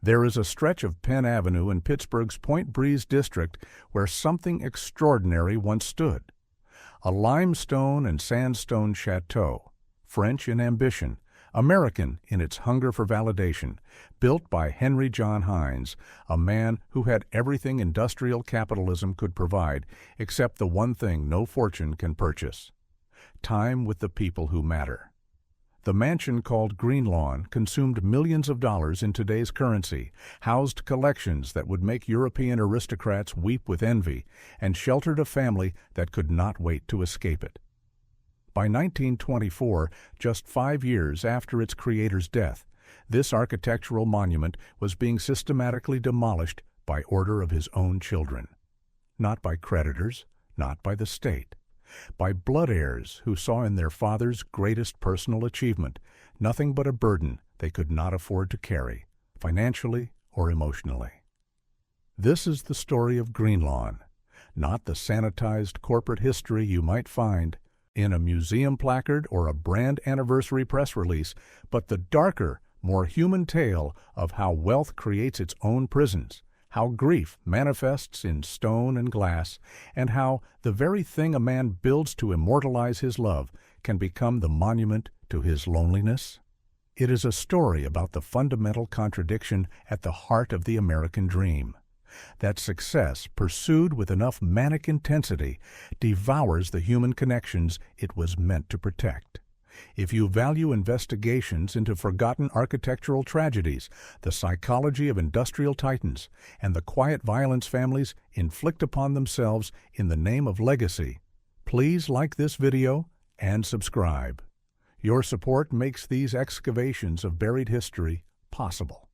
There is a stretch of Penn Avenue in Pittsburgh's Point Breeze district where something extraordinary once stood. A limestone and sandstone chateau, French in ambition, American in its hunger for validation, built by Henry John Heinz, a man who had everything industrial capitalism could provide except the one thing no fortune can purchase: time with the people who matter. The mansion called Greenlawn consumed millions of dollars in today's currency, housed collections that would make European aristocrats weep with envy, and sheltered a family that could not wait to escape it. By 1924, just 5 years after its creator's death, this architectural monument was being systematically demolished by order of his own children. Not by creditors, not by the state. By blood heirs who saw in their father's greatest personal achievement nothing but a burden they could not afford to carry, financially or emotionally. This is the story of Greenlawn, not the sanitized corporate history you might find in a museum placard or a brand anniversary press release, but the darker, more human tale of how wealth creates its own prisons, how grief manifests in stone and glass, and how the very thing a man builds to immortalize his love can become the monument to his loneliness. It is a story about the fundamental contradiction at the heart of the American dream: that success, pursued with enough manic intensity, devours the human connections it was meant to protect. If you value investigations into forgotten architectural tragedies, the psychology of industrial titans, and the quiet violence families inflict upon themselves in the name of legacy, please like this video and subscribe. Your support makes these excavations of buried history possible.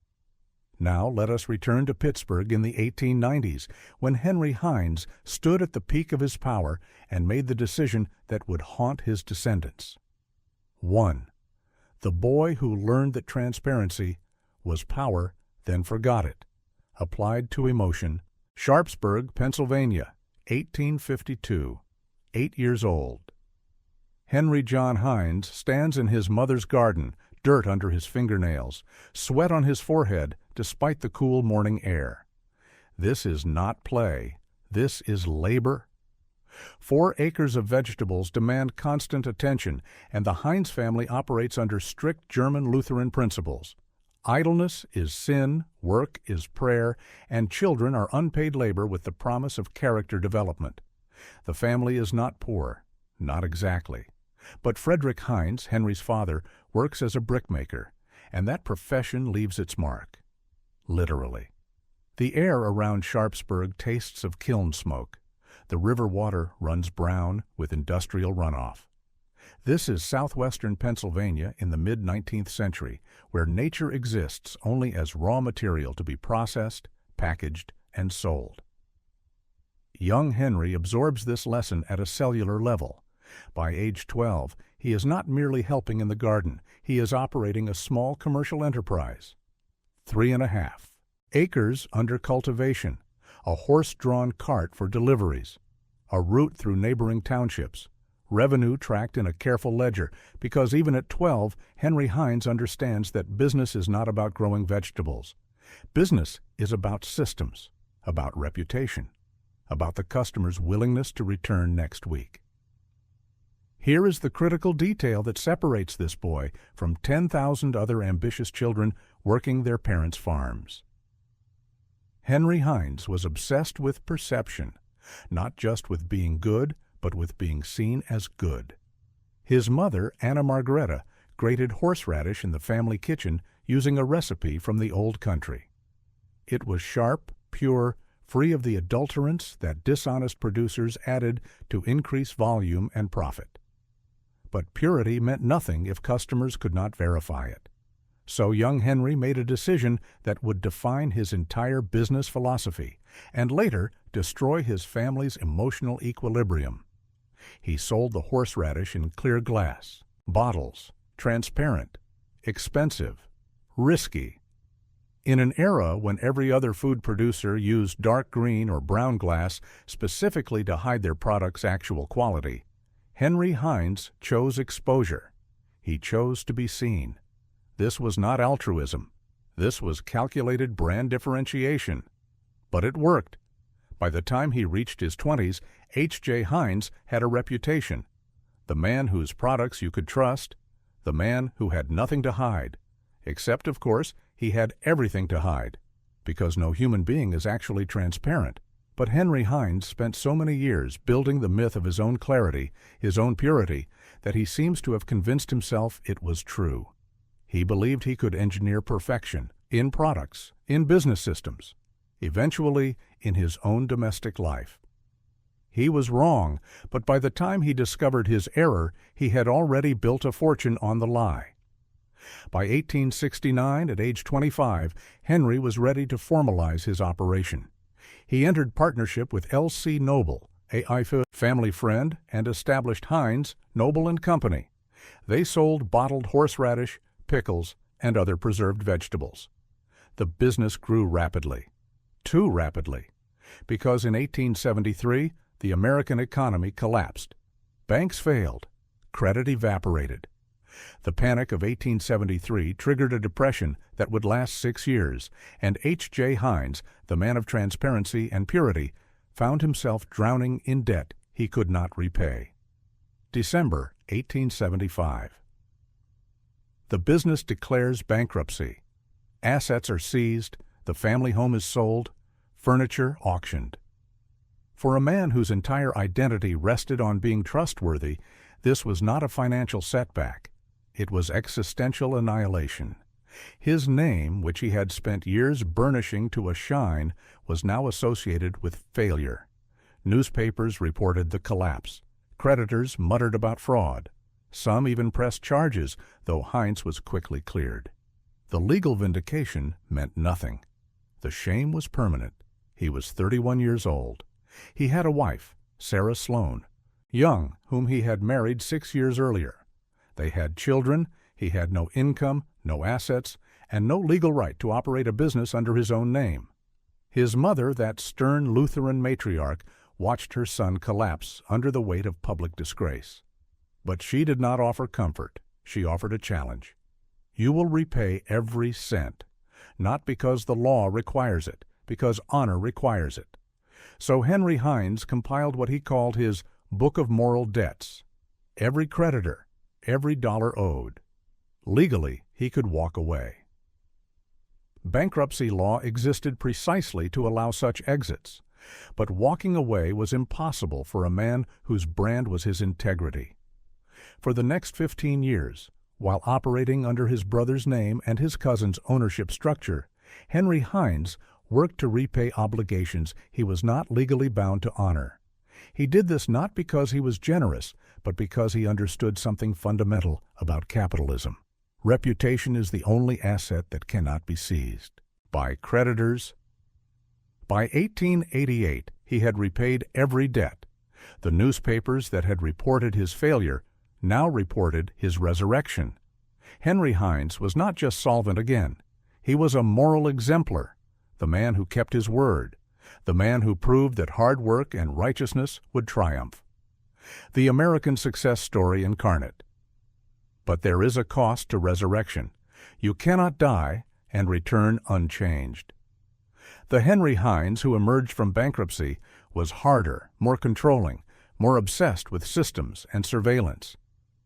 Now let us return to Pittsburgh in the 1890s, when Henry Heinz stood at the peak of his power and made the decision that would haunt his descendants. 1. The boy who learned that transparency was power, then forgot it. Applied to emotion. Sharpsburg, Pennsylvania, 1852. 8 years old. Henry John Heinz stands in his mother's garden, dirt under his fingernails, sweat on his forehead despite the cool morning air. This is not play. This is labor. 4 acres of vegetables demand constant attention, and the Heinz family operates under strict German Lutheran principles. Idleness is sin, work is prayer, and children are unpaid labor with the promise of character development. The family is not poor, not exactly. But Frederick Heinz, Henry's father, works as a brickmaker, and that profession leaves its mark. Literally. The air around Sharpsburg tastes of kiln smoke. The river water runs brown with industrial runoff. This is southwestern Pennsylvania in the mid-19th century, where nature exists only as raw material to be processed, packaged, and sold. Young Henry absorbs this lesson at a cellular level. By age 12, he is not merely helping in the garden, he is operating a small commercial enterprise. 3.5 acres under cultivation, a horse-drawn cart for deliveries, a route through neighboring townships, revenue tracked in a careful ledger, because even at 12, Henry Heinz understands that business is not about growing vegetables. Business is about systems, about reputation, about the customer's willingness to return next week. Here is the critical detail that separates this boy from 10,000 other ambitious children working their parents' farms. Henry Heinz was obsessed with perception, not just with being good, but with being seen as good. His mother, Anna Margareta, grated horseradish in the family kitchen using a recipe from the old country. It was sharp, pure, free of the adulterants that dishonest producers added to increase volume and profit. But purity meant nothing if customers could not verify it. So young Henry made a decision that would define his entire business philosophy, and later destroy his family's emotional equilibrium. He sold the horseradish in clear glass, bottles, transparent, expensive, risky. In an era when every other food producer used dark green or brown glass specifically to hide their product's actual quality, Henry Heinz chose exposure. He chose to be seen. This was not altruism. This was calculated brand differentiation. But it worked. By the time he reached his 20s, H.J. Heinz had a reputation. The man whose products you could trust, the man who had nothing to hide. Except, of course, he had everything to hide, because no human being is actually transparent. But Henry Heinz spent so many years building the myth of his own clarity, his own purity, that he seems to have convinced himself it was true. He believed he could engineer perfection in products, in business systems, eventually in his own domestic life. He was wrong, but by the time he discovered his error, he had already built a fortune on the lie. By 1869, at age 25, Henry was ready to formalize his operation. He entered partnership with L.C. Noble, a family friend, and established Heinz, Noble & Company. They sold bottled horseradish, pickles, and other preserved vegetables. The business grew rapidly. Too rapidly. Because in 1873, the American economy collapsed. Banks failed. Credit evaporated. The Panic of 1873 triggered a depression that would last 6 years, and H.J. Heinz, the man of transparency and purity, found himself drowning in debt he could not repay. December 1875. The business declares bankruptcy. Assets are seized, the family home is sold, furniture auctioned. For a man whose entire identity rested on being trustworthy, this was not a financial setback. It was existential annihilation. His name, which he had spent years burnishing to a shine, was now associated with failure. Newspapers reported the collapse. Creditors muttered about fraud. Some even pressed charges, though Heinz was quickly cleared. The legal vindication meant nothing. The shame was permanent. He was 31 years old. He had a wife, Sarah Sloan, young, whom he had married 6 years earlier. They had children, he had no income, no assets, and no legal right to operate a business under his own name. His mother, that stern Lutheran matriarch, watched her son collapse under the weight of public disgrace. But she did not offer comfort. She offered a challenge. You will repay every cent, not because the law requires it, because honor requires it. So Henry Heinz compiled what he called his Book of Moral Debts. Every creditor, every dollar owed. Legally, he could walk away. Bankruptcy law existed precisely to allow such exits, but walking away was impossible for a man whose brand was his integrity. For the next 15 years, while operating under his brother's name and his cousin's ownership structure, Henry Heinz worked to repay obligations he was not legally bound to honor. He did this not because he was generous, but because he understood something fundamental about capitalism. Reputation is the only asset that cannot be seized by creditors. By 1888, he had repaid every debt. The newspapers that had reported his failure now reported his resurrection. Henry Heinz was not just solvent again. He was a moral exemplar, the man who kept his word, the man who proved that hard work and righteousness would triumph. The American success story incarnate. But there is a cost to resurrection. You cannot die and return unchanged. The Henry Heinz who emerged from bankruptcy was harder, more controlling, more obsessed with systems and surveillance.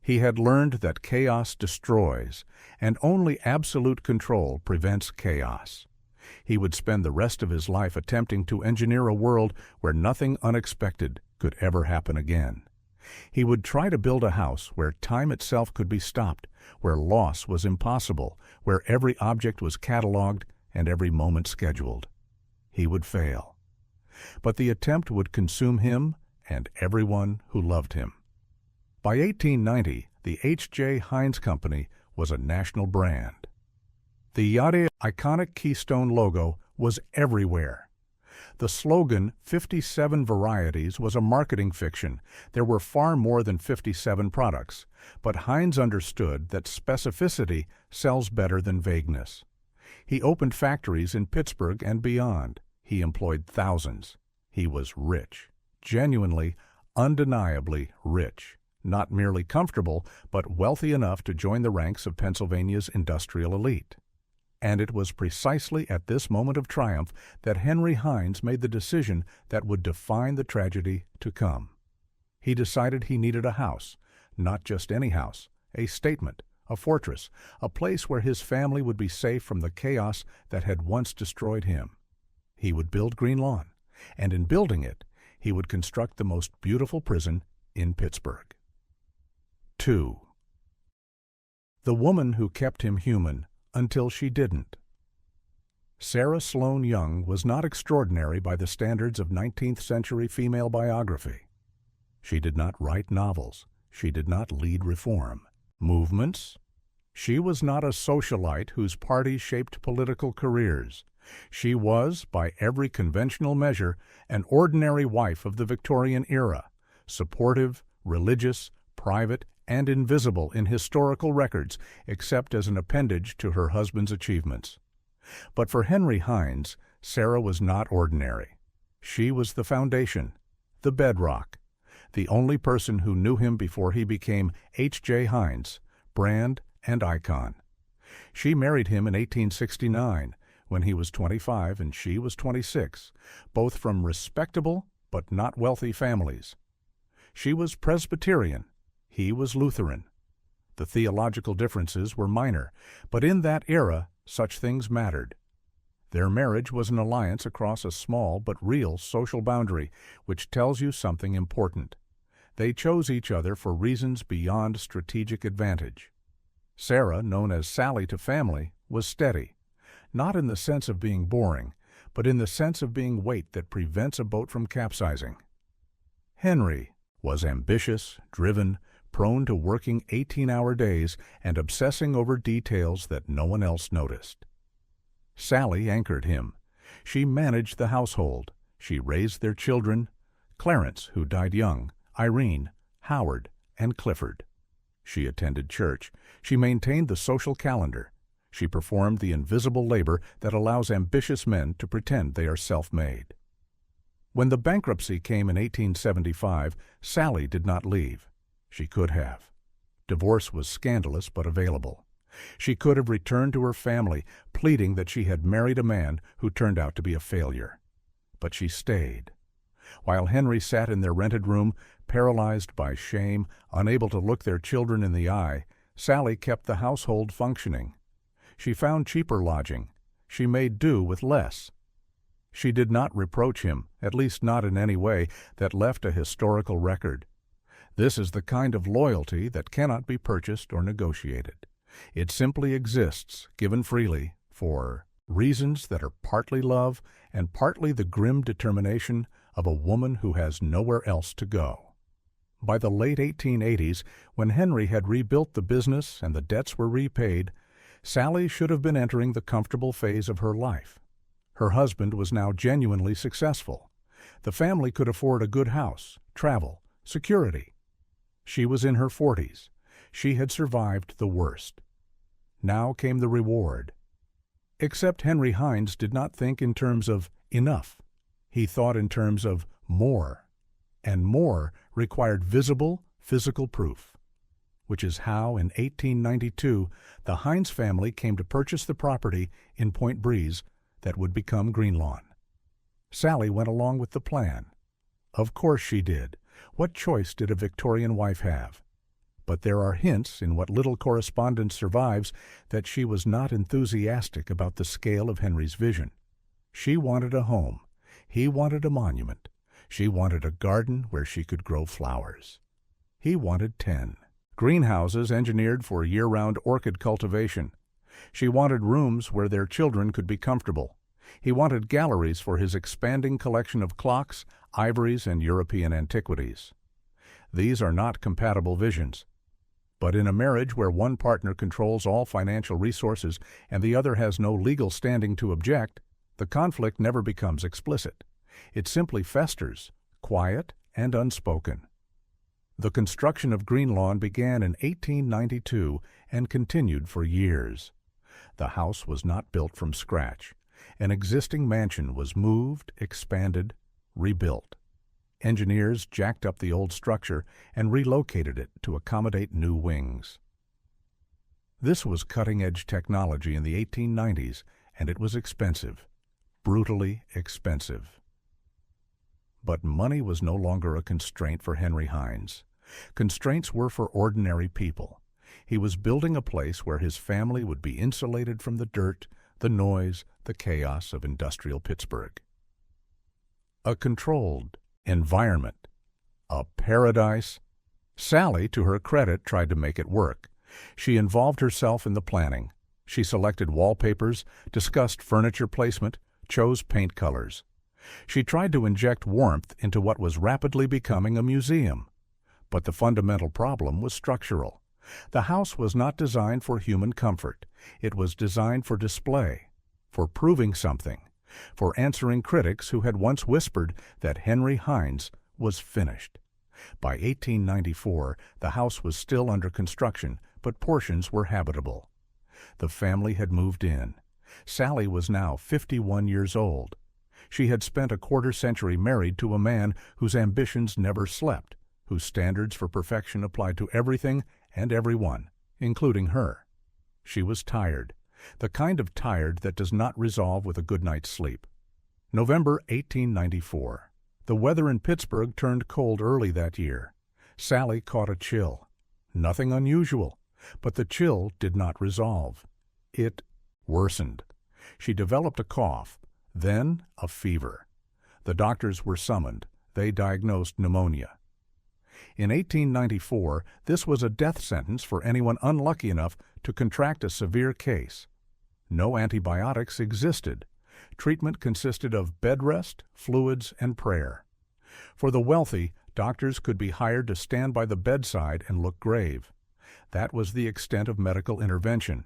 He had learned that chaos destroys, and only absolute control prevents chaos. He would spend the rest of his life attempting to engineer a world where nothing unexpected could ever happen again. He would try to build a house where time itself could be stopped, where loss was impossible, where every object was catalogued and every moment scheduled. He would fail. But the attempt would consume him and everyone who loved him. By 1890, the H.J. Heinz Company was a national brand. The iconic Keystone logo was everywhere. The slogan, 57 varieties, was a marketing fiction. There were far more than 57 products, but Heinz understood that specificity sells better than vagueness. He opened factories in Pittsburgh and beyond. He employed thousands. He was rich, genuinely, undeniably rich. Not merely comfortable, but wealthy enough to join the ranks of Pennsylvania's industrial elite. And it was precisely at this moment of triumph that Henry Heinz made the decision that would define the tragedy to come. He decided he needed a house, not just any house, a statement, a fortress, a place where his family would be safe from the chaos that had once destroyed him. He would build Greenlawn, and in building it, he would construct the most beautiful prison in Pittsburgh. 2. The woman who kept him human until she didn't. Sarah Sloane Young was not extraordinary by the standards of 19th-century female biography. She did not write novels. She did not lead reform movements. She was not a socialite whose party shaped political careers. She was, by every conventional measure, an ordinary wife of the Victorian era, supportive, religious, private, and invisible in historical records except as an appendage to her husband's achievements. But for Henry Heinz, Sarah was not ordinary. She was the foundation, the bedrock, the only person who knew him before he became H.J. Heinz, brand and icon. She married him in 1869, when he was 25 and she was 26, both from respectable but not wealthy families. She was Presbyterian. He was Lutheran. The theological differences were minor, but in that era, such things mattered. Their marriage was an alliance across a small but real social boundary, which tells you something important. They chose each other for reasons beyond strategic advantage. Sarah, known as Sally to family, was steady, not in the sense of being boring, but in the sense of being weight that prevents a boat from capsizing. Henry was ambitious, driven, prone to working 18-hour days and obsessing over details that no one else noticed. Sally anchored him. She managed the household. She raised their children, Clarence, who died young, Irene, Howard, and Clifford. She attended church. She maintained the social calendar. She performed the invisible labor that allows ambitious men to pretend they are self-made. When the bankruptcy came in 1875, Sally did not leave. She could have. Divorce was scandalous but available. She could have returned to her family, pleading that she had married a man who turned out to be a failure. But she stayed. While Henry sat in their rented room, paralyzed by shame, unable to look their children in the eye, Sally kept the household functioning. She found cheaper lodging. She made do with less. She did not reproach him, at least not in any way, that left a historical record. This is the kind of loyalty that cannot be purchased or negotiated. It simply exists, given freely, for reasons that are partly love and partly the grim determination of a woman who has nowhere else to go. By the late 1880s, when Henry had rebuilt the business and the debts were repaid, Sally should have been entering the comfortable phase of her life. Her husband was now genuinely successful. The family could afford a good house, travel, security. She was in her 40s. She had survived the worst. Now came the reward. Except Henry Heinz did not think in terms of enough. He thought in terms of more. And more required visible, physical proof, which is how, in 1892, the Heinz family came to purchase the property in Point Breeze that would become Greenlawn. Sally went along with the plan. Of course she did. What choice did a Victorian wife have? But there are hints in what little correspondence survives that she was not enthusiastic about the scale of Henry's vision. She wanted a home. He wanted a monument. She wanted a garden where she could grow flowers. He wanted 10 greenhouses engineered for year-round orchid cultivation. She wanted rooms where their children could be comfortable. He wanted galleries for his expanding collection of clocks, ivories, and European antiquities. These are not compatible visions. But in a marriage where one partner controls all financial resources and the other has no legal standing to object, the conflict never becomes explicit. It simply festers, quiet and unspoken. The construction of Greenlawn began in 1892 and continued for years. The house was not built from scratch. An existing mansion was moved, expanded, rebuilt. Engineers jacked up the old structure and relocated it to accommodate new wings. This was cutting-edge technology in the 1890s, and it was expensive, brutally expensive. But money was no longer a constraint for Henry Heinz. Constraints were for ordinary people. He was building a place where his family would be insulated from the dirt, the noise, the chaos of industrial Pittsburgh. A controlled environment. A paradise. Sally, to her credit, tried to make it work. She involved herself in the planning. She selected wallpapers, discussed furniture placement, chose paint colors. She tried to inject warmth into what was rapidly becoming a museum. But the fundamental problem was structural. The house was not designed for human comfort. It was designed for display, for proving something, for answering critics who had once whispered that Henry Heinz was finished. By 1894, the house was still under construction, but portions were habitable. The family had moved in. Sally was now 51 years old. She had spent a quarter-century married to a man whose ambitions never slept, whose standards for perfection applied to everything and everyone, including her. She was tired, the kind of tired that does not resolve with a good night's sleep. November 1894. The weather in Pittsburgh turned cold early that year. Sally caught a chill. Nothing unusual, but the chill did not resolve. It worsened. She developed a cough, then a fever. The doctors were summoned. They diagnosed pneumonia. In 1894, this was a death sentence for anyone unlucky enough to contract a severe case. No antibiotics existed. Treatment consisted of bed rest, fluids, and prayer. For the wealthy, doctors could be hired to stand by the bedside and look grave. That was the extent of medical intervention.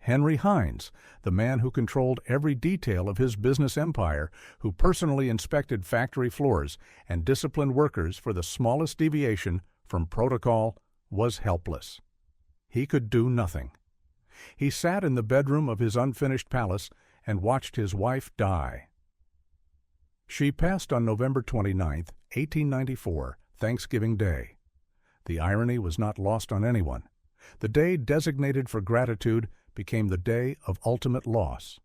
Henry Heinz, the man who controlled every detail of his business empire, who personally inspected factory floors and disciplined workers for the smallest deviation from protocol, was helpless. He could do nothing. He sat in the bedroom of his unfinished palace and watched his wife die. She passed on November 29, 1894, Thanksgiving Day. The irony was not lost on anyone. The day designated for gratitude became the day of ultimate loss.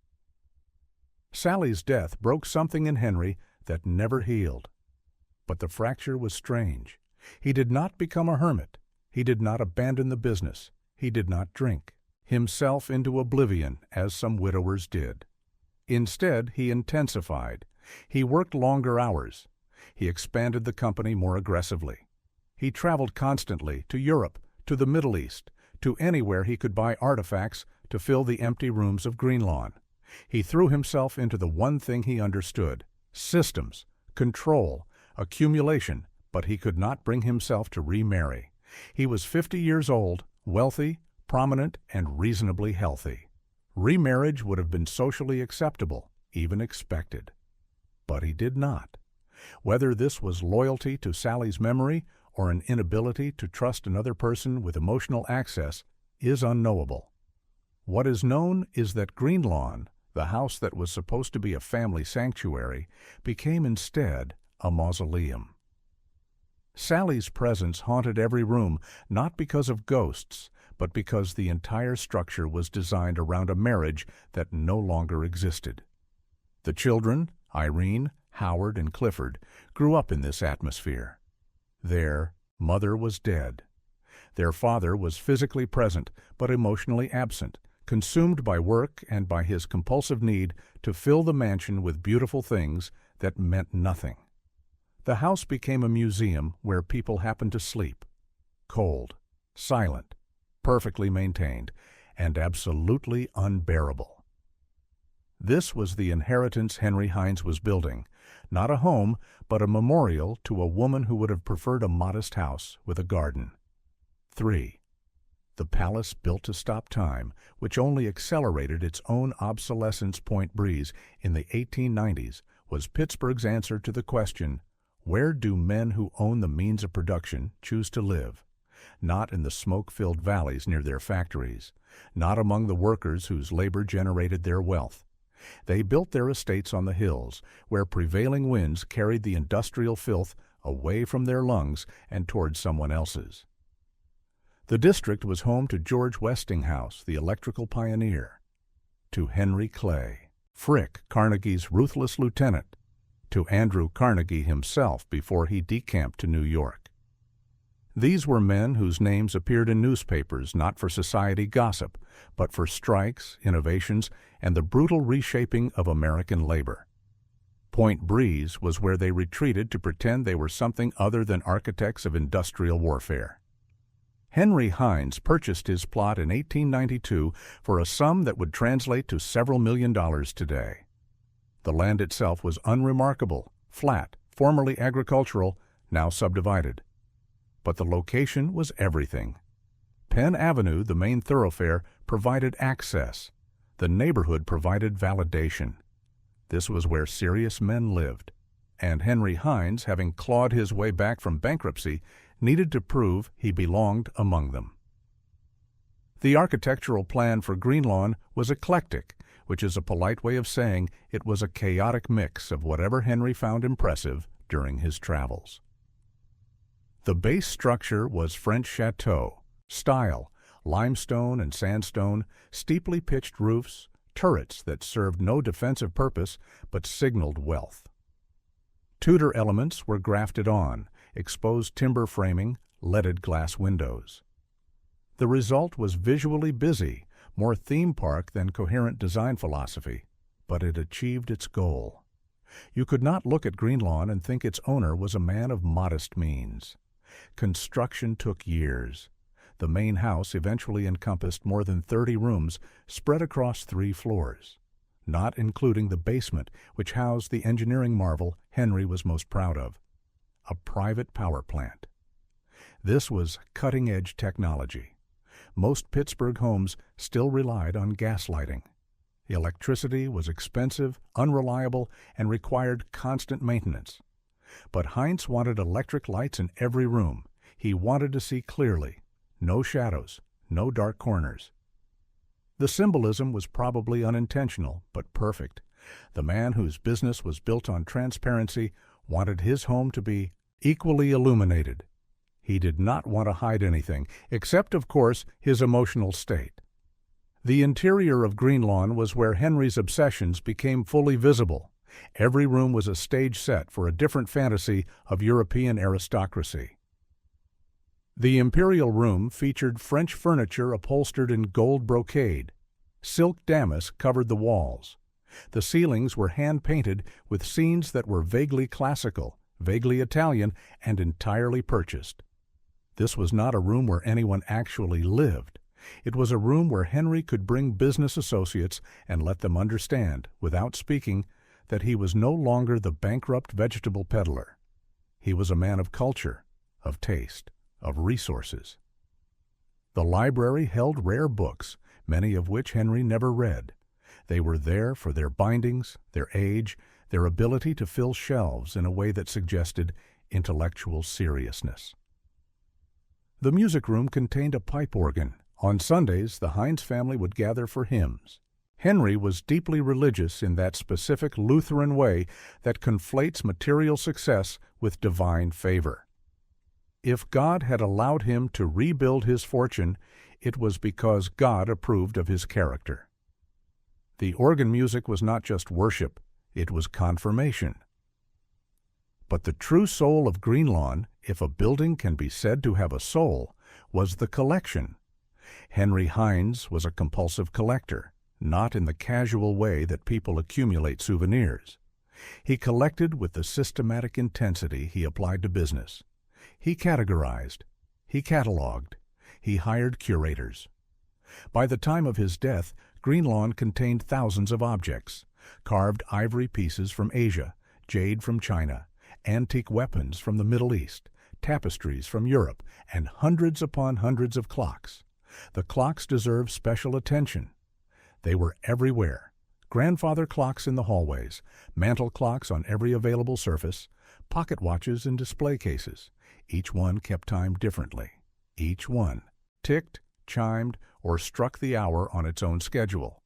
Sally's death broke something in Henry that never healed. But the fracture was strange. He did not become a hermit. He did not abandon the business. He did not drink himself into oblivion, as some widowers did. Instead, he intensified. He worked longer hours. He expanded the company more aggressively. He traveled constantly to Europe, to the Middle East, to anywhere he could buy artifacts to fill the empty rooms of Greenlawn. He threw himself into the one thing he understood: systems, control, accumulation, but he could not bring himself to remarry. He was 50 years old, wealthy, prominent, and reasonably healthy. Remarriage would have been socially acceptable, even expected. But he did not. Whether this was loyalty to Sally's memory or an inability to trust another person with emotional access is unknowable. What is known is that Greenlawn, the house that was supposed to be a family sanctuary, became instead a mausoleum. Sally's presence haunted every room, not because of ghosts, but because the entire structure was designed around a marriage that no longer existed. The children, Irene, Howard, and Clifford, grew up in this atmosphere. Their mother was dead. Their father was physically present, but emotionally absent, consumed by work and by his compulsive need to fill the mansion with beautiful things that meant nothing. The house became a museum where people happened to sleep, cold, silent, perfectly maintained, and absolutely unbearable. This was the inheritance Henry Heinz was building, not a home, but a memorial to a woman who would have preferred a modest house with a garden. 3. The palace built to stop time, which only accelerated its own obsolescence Point Breeze in the 1890s, was Pittsburgh's answer to the question, where do men who own the means of production choose to live? Not in the smoke-filled valleys near their factories, not among the workers whose labor generated their wealth. They built their estates on the hills, where prevailing winds carried the industrial filth away from their lungs and toward someone else's. The district was home to George Westinghouse, the electrical pioneer, to Henry Clay, Frick, Carnegie's ruthless lieutenant, to Andrew Carnegie himself before he decamped to New York. These were men whose names appeared in newspapers not for society gossip, but for strikes, innovations, and the brutal reshaping of American labor. Point Breeze was where they retreated to pretend they were something other than architects of industrial warfare. Henry Heinz purchased his plot in 1892 for a sum that would translate to several $1,000,000 today. The land itself was unremarkable, flat, formerly agricultural, now subdivided. But the location was everything. Penn Avenue, the main thoroughfare, provided access. The neighborhood provided validation. This was where serious men lived, and Henry Heinz, having clawed his way back from bankruptcy, needed to prove he belonged among them. The architectural plan for Greenlawn was eclectic, which is a polite way of saying it was a chaotic mix of whatever Henry found impressive during his travels. The base structure was French chateau style, limestone and sandstone, steeply pitched roofs, turrets that served no defensive purpose but signaled wealth. Tudor elements were grafted on, exposed timber framing, leaded glass windows. The result was visually busy, more theme park than coherent design philosophy, but it achieved its goal. You could not look at Greenlawn and think its owner was a man of modest means. Construction took years. The main house eventually encompassed more than 30 rooms spread across 3 floors, not including the basement, which housed the engineering marvel Henry was most proud of, a private power plant. This was cutting-edge technology. Most Pittsburgh homes still relied on gas lighting. Electricity was expensive, unreliable, and required constant maintenance. But Heinz wanted electric lights in every room. He wanted to see clearly. No shadows, no dark corners. The symbolism was probably unintentional, but perfect. The man whose business was built on transparency wanted his home to be equally illuminated. He did not want to hide anything, except, of course, his emotional state. The interior of Greenlawn was where Henry's obsessions became fully visible. Every room was a stage set for a different fantasy of European aristocracy. The imperial room featured French furniture upholstered in gold brocade. Silk damask covered the walls. The ceilings were hand-painted with scenes that were vaguely classical, vaguely Italian, and entirely purchased. This was not a room where anyone actually lived. It was a room where Henry could bring business associates and let them understand, without speaking, that he was no longer the bankrupt vegetable peddler. He was a man of culture, of taste, of resources. The library held rare books, many of which Henry never read. They were there for their bindings, their age, their ability to fill shelves in a way that suggested intellectual seriousness. The music room contained a pipe organ. On Sundays, the Heinz family would gather for hymns. Henry was deeply religious in that specific Lutheran way that conflates material success with divine favor. If God had allowed him to rebuild his fortune, it was because God approved of his character. The organ music was not just worship, it was confirmation. But the true soul of Greenlawn, if a building can be said to have a soul, was the collection. Henry Heinz was a compulsive collector, not in the casual way that people accumulate souvenirs. He collected with the systematic intensity he applied to business. He categorized, he cataloged, he hired curators. By the time of his death, Greenlawn contained thousands of objects, carved ivory pieces from Asia, jade from China, antique weapons from the Middle East, tapestries from Europe, and hundreds upon hundreds of clocks. The clocks deserve special attention. They were everywhere. Grandfather clocks in the hallways, mantel clocks on every available surface, pocket watches in display cases. Each one kept time differently. Each one ticked, chimed, or struck the hour on its own schedule.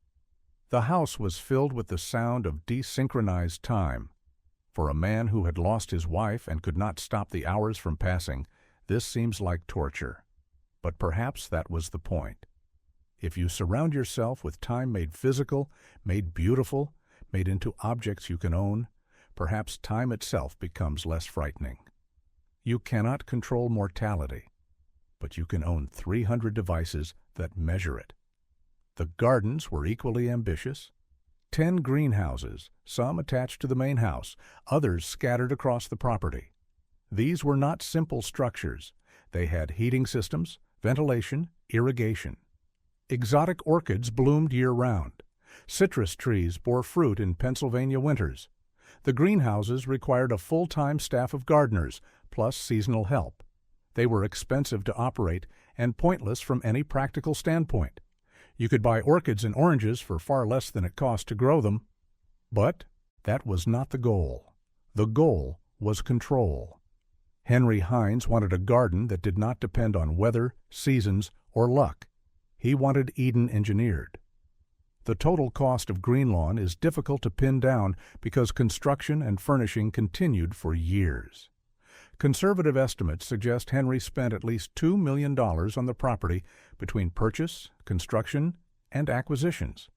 The house was filled with the sound of desynchronized time. For a man who had lost his wife and could not stop the hours from passing, this seems like torture. but perhaps that was the point. If you surround yourself with time made physical, made beautiful, made into objects you can own, perhaps time itself becomes less frightening. You cannot control mortality, but you can own 300 devices that measure it. The gardens were equally ambitious. 10 greenhouses, some attached to the main house, others scattered across the property. These were not simple structures. They had heating systems, ventilation, irrigation. Exotic orchids bloomed year-round. Citrus trees bore fruit in Pennsylvania winters. The greenhouses required a full-time staff of gardeners, plus seasonal help. They were expensive to operate and pointless from any practical standpoint. You could buy orchids and oranges for far less than it cost to grow them. But that was not the goal. The goal was control. Henry Heinz wanted a garden that did not depend on weather, seasons, or luck. He wanted Eden engineered. The total cost of Greenlawn is difficult to pin down because construction and furnishing continued for years. Conservative estimates suggest Henry spent at least $2 million on the property between purchase, construction, and acquisitions.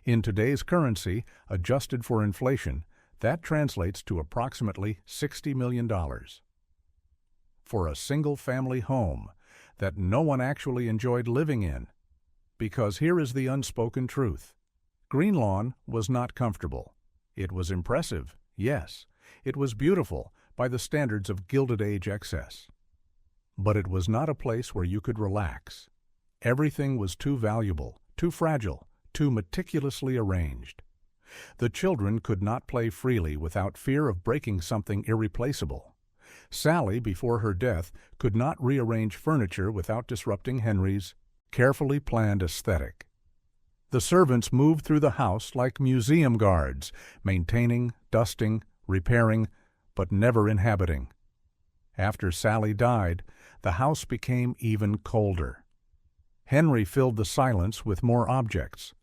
In today's currency, adjusted for inflation, that translates to approximately $60 million. For a single-family home that no one actually enjoyed living in. Because here is the unspoken truth. Greenlawn was not comfortable. It was impressive, yes. It was beautiful by the standards of Gilded Age excess. But it was not a place where you could relax. Everything was too valuable, too fragile, too meticulously arranged. The children could not play freely without fear of breaking something irreplaceable. Sally, before her death, could not rearrange furniture without disrupting Henry's carefully planned aesthetic. The servants moved through the house like museum guards, maintaining, dusting, repairing, but never inhabiting. After Sally died, the house became even colder. Henry filled the silence with more objects.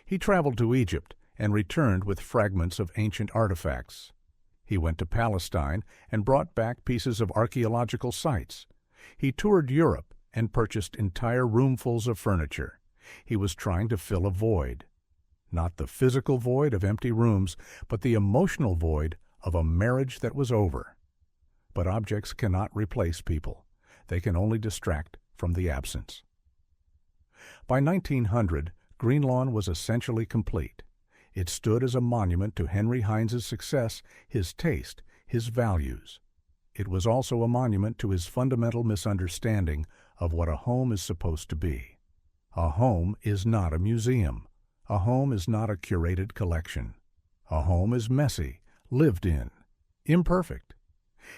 He traveled to Egypt and returned with fragments of ancient artifacts. He went to Palestine and brought back pieces of archaeological sites. He toured Europe and purchased entire roomfuls of furniture. He was trying to fill a void. Not the physical void of empty rooms, but the emotional void of a marriage that was over. But objects cannot replace people. They can only distract from the absence. By 1900, Greenlawn was essentially complete. It stood as a monument to Henry Heinz's success, his taste, his values. It was also a monument to his fundamental misunderstanding of what a home is supposed to be. A home is not a museum. A home is not a curated collection. A home is messy, lived in, imperfect.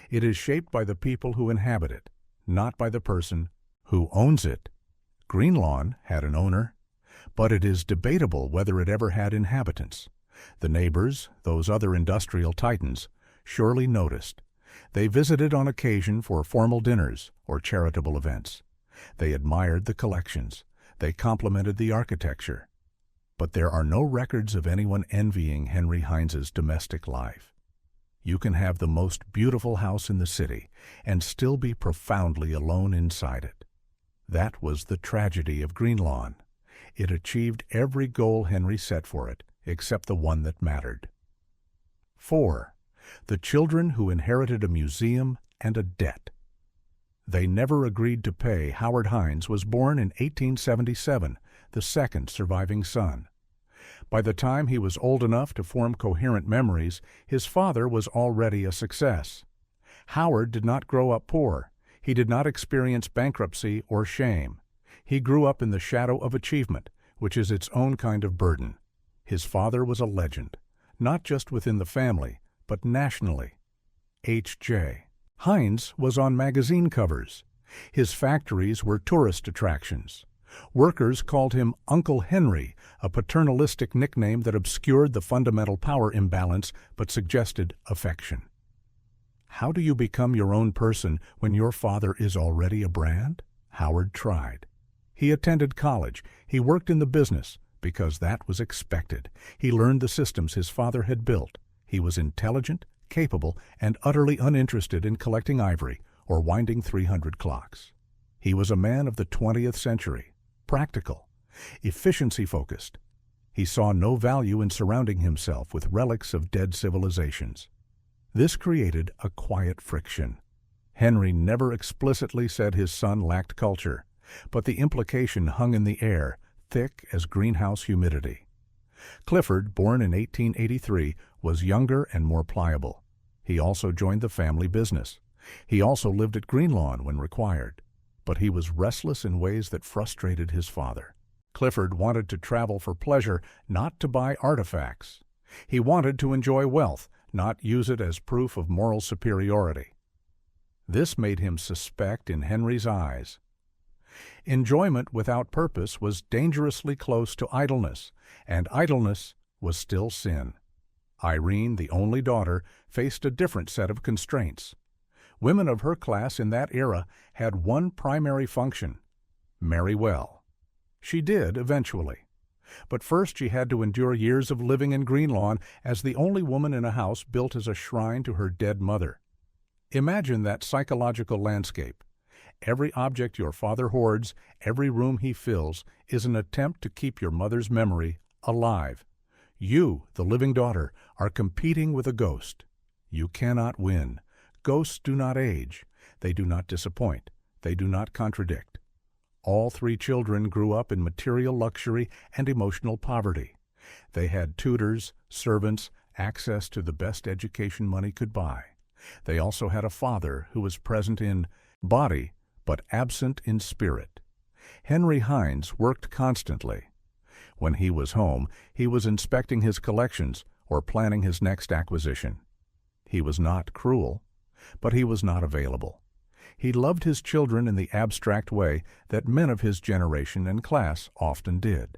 It is shaped by the people who inhabit it, not by the person who owns it. Greenlawn had an owner, but it is debatable whether it ever had inhabitants. The neighbors, those other industrial titans, surely noticed. They visited on occasion for formal dinners or charitable events. They admired the collections. They complimented the architecture. But there are no records of anyone envying Henry Heinz's domestic life. You can have the most beautiful house in the city and still be profoundly alone inside it. That was the tragedy of Greenlawn. It achieved every goal Henry set for it, except the one that mattered. 4. The children who inherited a museum and a debt. They never agreed to pay. Howard Heinz was born in 1877, the second surviving son. By the time he was old enough to form coherent memories, his father was already a success. Howard did not grow up poor. He did not experience bankruptcy or shame. He grew up in the shadow of achievement, which is its own kind of burden. His father was a legend, not just within the family, but nationally. H.J. Heinz was on magazine covers. His factories were tourist attractions. Workers called him Uncle Henry, a paternalistic nickname that obscured the fundamental power imbalance but suggested affection. How do you become your own person when your father is already a brand? Howard tried. He attended college. He worked in the business because that was expected. He learned the systems his father had built. He was intelligent, capable, and utterly uninterested in collecting ivory or winding 300 clocks. He was a man of the 20th century, practical, efficiency-focused. He saw no value in surrounding himself with relics of dead civilizations. This created a quiet friction. Henry never explicitly said his son lacked culture, but the implication hung in the air, thick as greenhouse humidity. Clifford, born in 1883, was younger and more pliable. He also joined the family business. He also lived at Greenlawn when required. But he was restless in ways that frustrated his father. Clifford wanted to travel for pleasure, not to buy artifacts. He wanted to enjoy wealth, not use it as proof of moral superiority. This made him suspect in Henry's eyes. Enjoyment without purpose was dangerously close to idleness, and idleness was still sin. Irene, the only daughter, faced a different set of constraints. Women of her class in that era had one primary function: marry well. She did eventually. But first she had to endure years of living in Greenlawn as the only woman in a house built as a shrine to her dead mother. Imagine that psychological landscape. Every object your father hoards, every room he fills, is an attempt to keep your mother's memory alive. You, the living daughter, are competing with a ghost. You cannot win. Ghosts do not age. They do not disappoint. They do not contradict. All three children grew up in material luxury and emotional poverty. They had tutors, servants, access to the best education money could buy. They also had a father who was present in body but absent in spirit. Henry Heinz worked constantly. When he was home, he was inspecting his collections or planning his next acquisition. He was not cruel, but he was not available. He loved his children in the abstract way that men of his generation and class often did,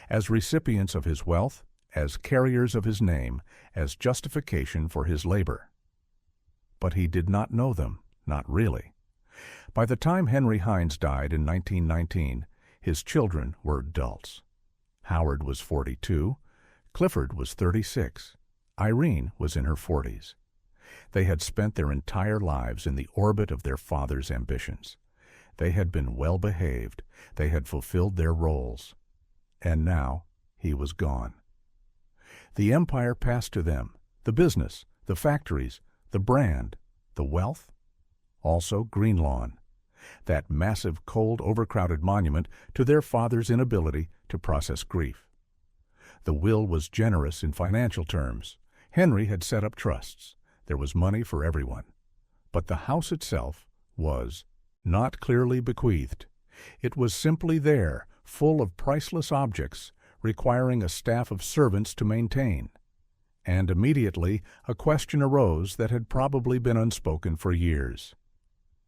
as recipients of his wealth, as carriers of his name, as justification for his labor. But he did not know them, not really. By the time Henry Heinz died in 1919, his children were adults. Howard was 42, Clifford was 36, Irene was in her 40s. They had spent their entire lives in the orbit of their father's ambitions. They had been well-behaved. They had fulfilled their roles. And now he was gone. The empire passed to them, the business, the factories, the brand, the wealth, also Greenlawn, that massive, cold, overcrowded monument to their father's inability to process grief. The will was generous in financial terms. Henry had set up trusts. There was money for everyone. But the house itself was not clearly bequeathed. It was simply there, full of priceless objects, requiring a staff of servants to maintain. And immediately a question arose that had probably been unspoken for years.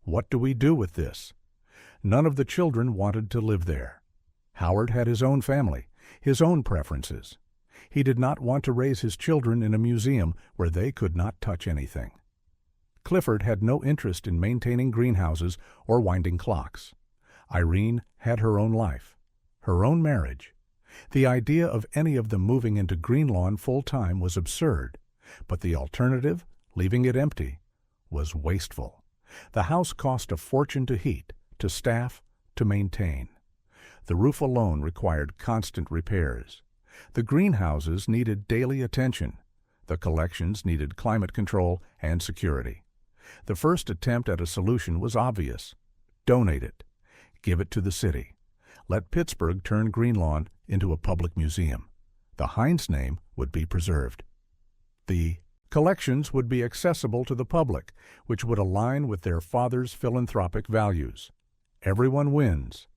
What do we do with this? None of the children wanted to live there. Howard had his own family, his own preferences. He did not want to raise his children in a museum where they could not touch anything. Clifford had no interest in maintaining greenhouses or winding clocks. Irene had her own life, her own marriage. The idea of any of them moving into Greenlawn full-time was absurd, but the alternative, leaving it empty, was wasteful. The house cost a fortune to heat, to staff, to maintain. The roof alone required constant repairs. The greenhouses needed daily attention. The collections needed climate control and security. The first attempt at a solution was obvious. Donate it. Give it to the city. Let Pittsburgh turn Greenlawn into a public museum. The Heinz name would be preserved. The collections would be accessible to the public, which would align with their father's philanthropic values. Everyone wins,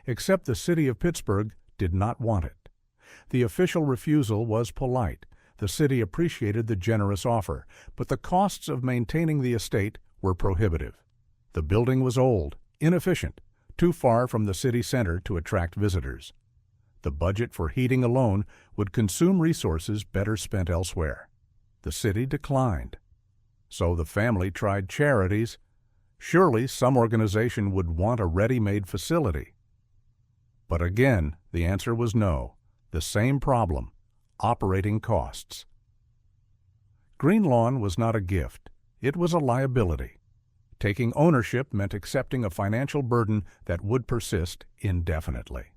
except the city of Pittsburgh did not want it. The official refusal was polite. The city appreciated the generous offer, but the costs of maintaining the estate were prohibitive. The building was old, inefficient, too far from the city center to attract visitors. The budget for heating alone would consume resources better spent elsewhere. The city declined. So the family tried charities. Surely some organization would want a ready-made facility. But again, the answer was no. The same problem: operating costs. Greenlawn was not a gift. It was a liability. Taking ownership meant accepting a financial burden that would persist indefinitely.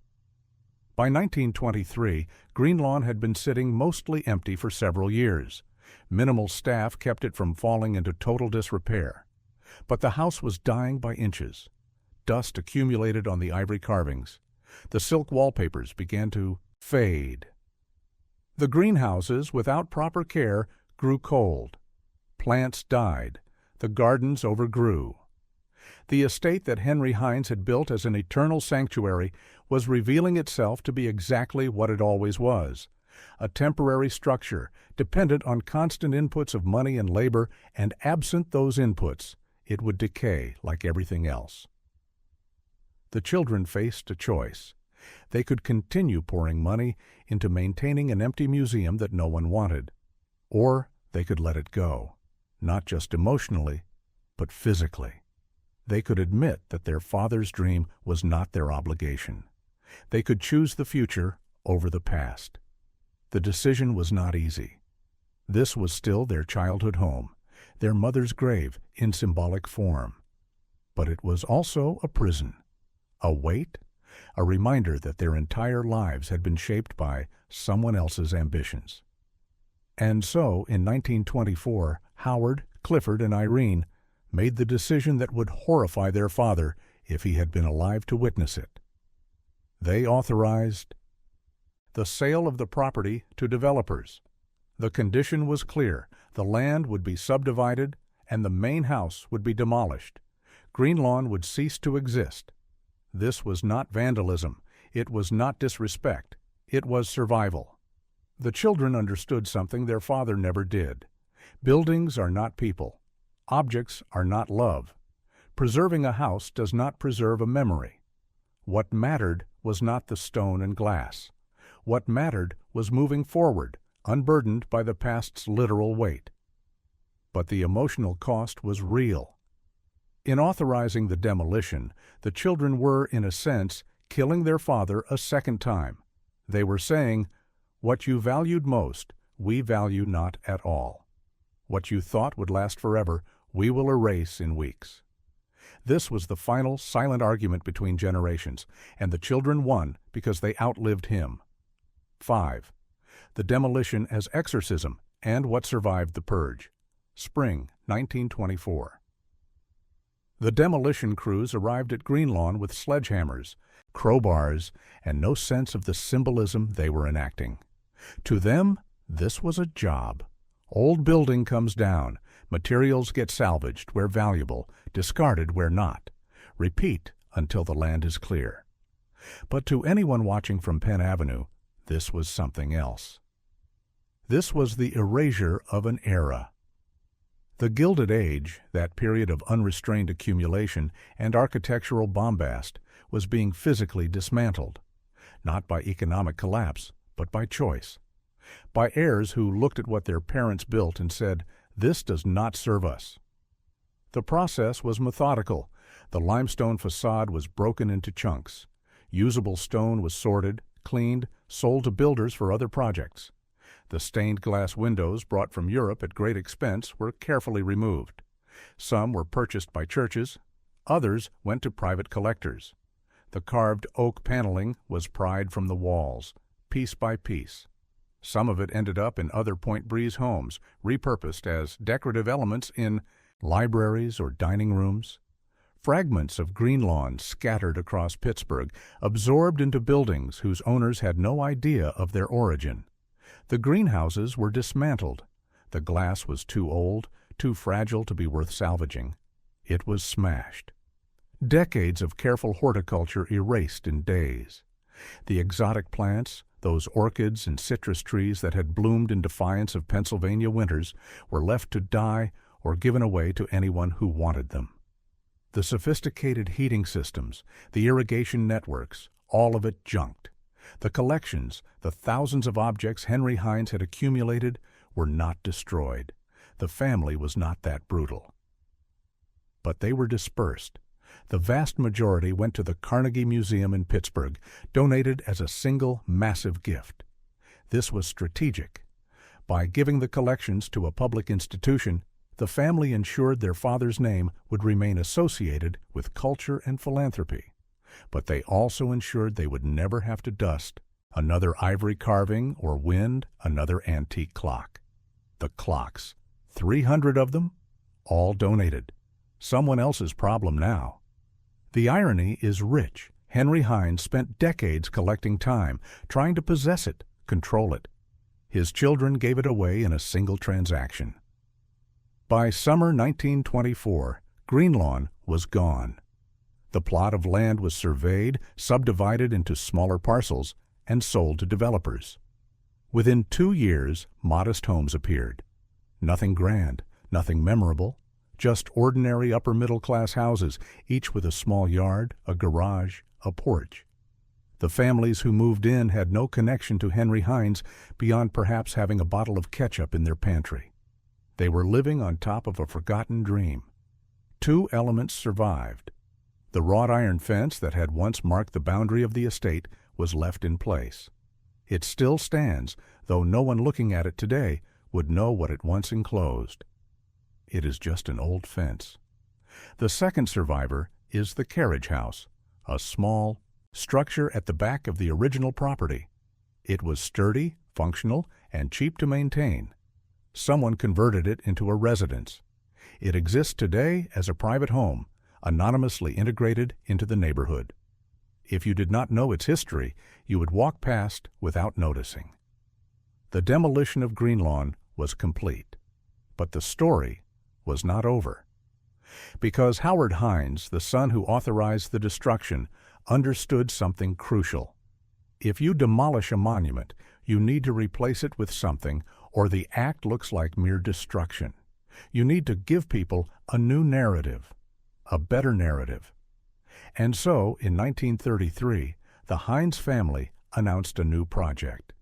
By 1923, Greenlawn had been sitting mostly empty for several years. Minimal staff kept it from falling into total disrepair. But the house was dying by inches. Dust accumulated on the ivory carvings. The silk wallpapers began to fade. The greenhouses, without proper care, grew cold. Plants died. The gardens overgrew. The estate that Henry Heinz had built as an eternal sanctuary was revealing itself to be exactly what it always was, a temporary structure dependent on constant inputs of money and labor, and absent those inputs, it would decay like everything else. The children faced a choice. They could continue pouring money into maintaining an empty museum that no one wanted, or they could let it go, not just emotionally, but physically. They could admit that their father's dream was not their obligation. They could choose the future over the past. The decision was not easy. This was still their childhood home, their mother's grave in symbolic form. But it was also a prison, a weight, a reminder that their entire lives had been shaped by someone else's ambitions. And so, in 1924, Howard, Clifford, and Irene made the decision that would horrify their father if he had been alive to witness it. They authorized the sale of the property to developers. The condition was clear: the land would be subdivided and the main house would be demolished. Greenlawn would cease to exist. This was not vandalism. It was not disrespect. It was survival. The children understood something their father never did. Buildings are not people. Objects are not love. Preserving a house does not preserve a memory. What mattered was not the stone and glass. What mattered was moving forward, unburdened by the past's literal weight. But the emotional cost was real. In authorizing the demolition, the children were, in a sense, killing their father a second time. They were saying, "What you valued most, we value not at all. What you thought would last forever, we will erase in weeks." This was the final silent argument between generations, and the children won because they outlived him. 5. The demolition as exorcism and what survived the purge. Spring 1924. The demolition crews arrived at Greenlawn with sledgehammers, crowbars, and no sense of the symbolism they were enacting. To them, this was a job. Old building comes down, materials get salvaged where valuable, discarded where not. Repeat until the land is clear. But to anyone watching from Penn Avenue, this was something else. This was the erasure of an era. The Gilded Age, that period of unrestrained accumulation and architectural bombast, was being physically dismantled, not by economic collapse, but by choice. By heirs who looked at what their parents built and said, "This does not serve us." The process was methodical. The limestone facade was broken into chunks. Usable stone was sorted, cleaned, sold to builders for other projects. The stained glass windows brought from Europe at great expense were carefully removed. Some were purchased by churches, others went to private collectors. The carved oak paneling was pried from the walls, piece by piece. Some of it ended up in other Point Breeze homes, repurposed as decorative elements in libraries or dining rooms. Fragments of Greenlawn scattered across Pittsburgh, absorbed into buildings whose owners had no idea of their origin. The greenhouses were dismantled. The glass was too old, too fragile to be worth salvaging. It was smashed. Decades of careful horticulture erased in days. The exotic plants, those orchids and citrus trees that had bloomed in defiance of Pennsylvania winters, were left to die or given away to anyone who wanted them. The sophisticated heating systems, the irrigation networks, all of it junked. The collections, the thousands of objects Henry Heinz had accumulated, were not destroyed. The family was not that brutal. But they were dispersed. The vast majority went to the Carnegie Museum in Pittsburgh, donated as a single massive gift. This was strategic. By giving the collections to a public institution, The family ensured their father's name would remain associated with culture and philanthropy, but they also ensured they would never have to dust another ivory carving or wind another antique clock. The clocks, 300 of them, all donated. Someone else's problem now. The irony is rich. Henry Heinz spent decades collecting time, trying to possess it, control it. His children gave it away in a single transaction. By summer 1924, Greenlawn was gone. The plot of land was surveyed, subdivided into smaller parcels, and sold to developers. Within 2 years, modest homes appeared. Nothing grand, nothing memorable, just ordinary upper-middle-class houses, each with a small yard, a garage, a porch. The families who moved in had no connection to Henry Heinz beyond perhaps having a bottle of ketchup in their pantry. They were living on top of a forgotten dream. 2 elements survived. The wrought iron fence that had once marked the boundary of the estate was left in place. It still stands, though no one looking at it today would know what it once enclosed. It is just an old fence. The second survivor is the carriage house, a small structure at the back of the original property. It was sturdy, functional, and cheap to maintain. Someone converted it into a residence. It exists today as a private home, anonymously integrated into the neighborhood. If you did not know its history, you would walk past without noticing. The demolition of Greenlawn was complete, but the story was not over. Because Howard Heinz, the son who authorized the destruction, understood something crucial. If you demolish a monument, you need to replace it with something, or the act looks like mere destruction. You need to give people a new narrative, a better narrative. And so, in 1933, the Heinz family announced a new project.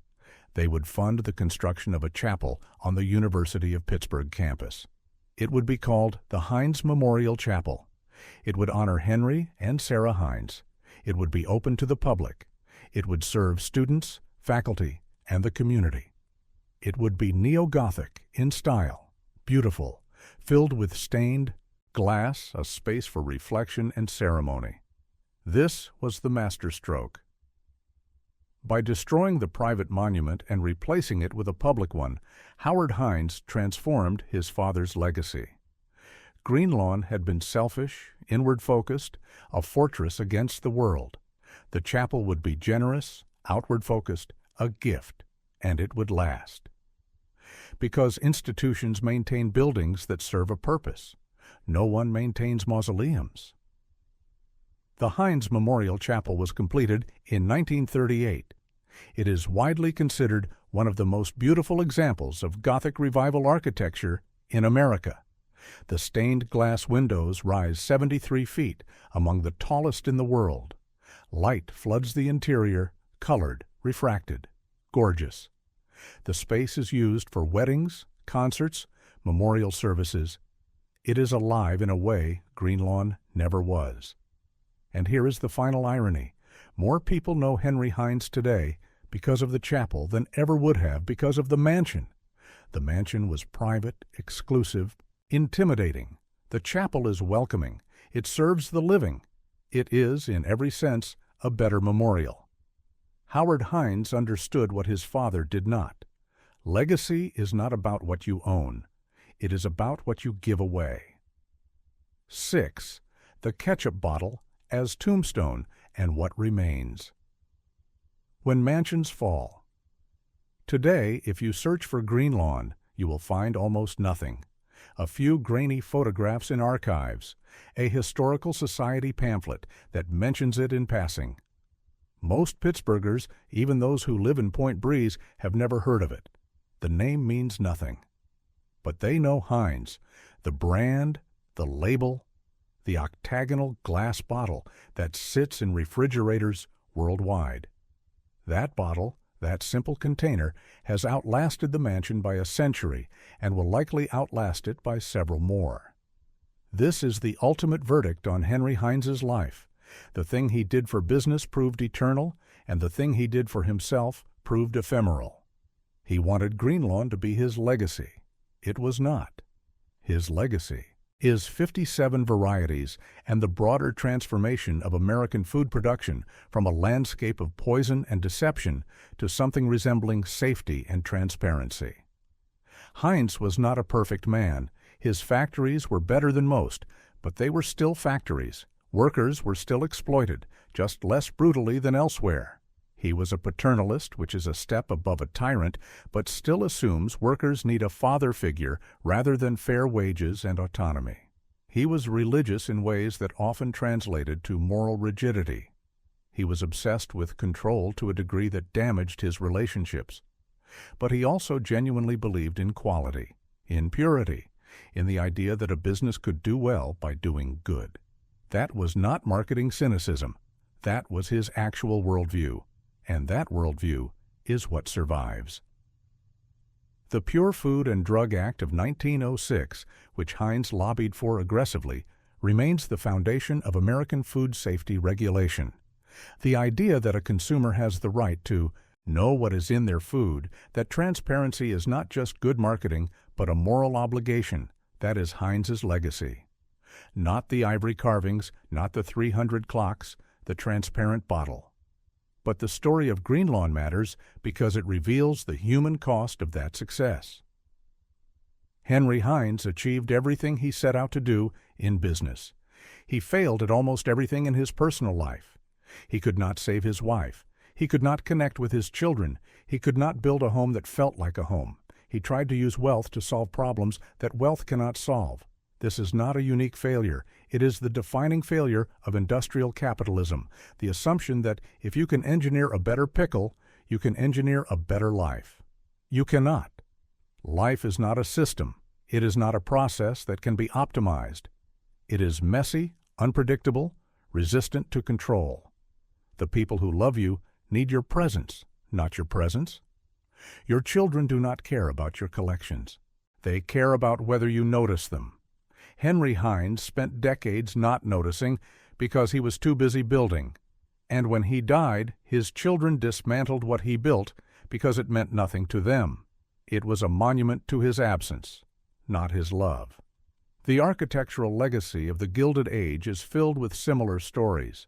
They would fund the construction of a chapel on the University of Pittsburgh campus. It would be called the Heinz Memorial Chapel. It would honor Henry and Sarah Heinz. It would be open to the public. It would serve students, faculty, and the community. It would be neo-Gothic in style, beautiful, filled with stained glass, a space for reflection and ceremony. This was the masterstroke. By destroying the private monument and replacing it with a public one, Howard Heinz transformed his father's legacy. Greenlawn had been selfish, inward-focused, a fortress against the world. The chapel would be generous, outward-focused, a gift, and it would last. Because institutions maintain buildings that serve a purpose. No one maintains mausoleums. The Heinz Memorial Chapel was completed in 1938. It is widely considered one of the most beautiful examples of Gothic Revival architecture in America. The stained glass windows rise 73 feet, among the tallest in the world. Light floods the interior, colored, refracted, gorgeous. The space is used for weddings, concerts, memorial services. It is alive in a way Greenlawn never was. And here is the final irony. More people know Henry Heinz today because of the chapel than ever would have because of the mansion. The mansion was private, exclusive, intimidating. The chapel is welcoming. It serves the living. It is, in every sense, a better memorial. Howard Heinz understood what his father did not. Legacy is not about what you own. It is about what you give away. 6. The ketchup bottle as tombstone and what remains. When mansions fall. Today, if you search for Greenlawn, you will find almost nothing. A few grainy photographs in archives, a historical society pamphlet that mentions it in passing. Most Pittsburghers, even those who live in Point Breeze, have never heard of it. The name means nothing. But they know Heinz, the brand, the label, the octagonal glass bottle that sits in refrigerators worldwide. That bottle, that simple container, has outlasted the mansion by a century and will likely outlast it by several more. This is the ultimate verdict on Henry Heinz's life. The thing he did for business proved eternal, and the thing he did for himself proved ephemeral. He wanted Greenlawn to be his legacy. It was not. His legacy is 57 varieties and the broader transformation of American food production from a landscape of poison and deception to something resembling safety and transparency. Heinz was not a perfect man. His factories were better than most, but they were still factories. Workers were still exploited, just less brutally than elsewhere. He was a paternalist, which is a step above a tyrant, but still assumes workers need a father figure rather than fair wages and autonomy. He was religious in ways that often translated to moral rigidity. He was obsessed with control to a degree that damaged his relationships. But he also genuinely believed in quality, in purity, in the idea that a business could do well by doing good. That was not marketing cynicism. That was his actual worldview. And that worldview is what survives. The Pure Food and Drug Act of 1906, which Heinz lobbied for aggressively, remains the foundation of American food safety regulation. The idea that a consumer has the right to know what is in their food, that transparency is not just good marketing, but a moral obligation, that is Heinz's legacy. Not the ivory carvings, not the 300 clocks, the transparent bottle. But the story of Greenlawn matters because it reveals the human cost of that success. Henry Heinz achieved everything he set out to do in business. He failed at almost everything in his personal life. He could not save his wife. He could not connect with his children. He could not build a home that felt like a home. He tried to use wealth to solve problems that wealth cannot solve. This is not a unique failure. It is the defining failure of industrial capitalism, the assumption that if you can engineer a better pickle, you can engineer a better life. You cannot. Life is not a system. It is not a process that can be optimized. It is messy, unpredictable, resistant to control. The people who love you need your presence, not your presence. Your children do not care about your collections. They care about whether you notice them. Henry Heinz spent decades not noticing because he was too busy building, and when he died, his children dismantled what he built because it meant nothing to them. It was a monument to his absence, not his love. The architectural legacy of the Gilded Age is filled with similar stories.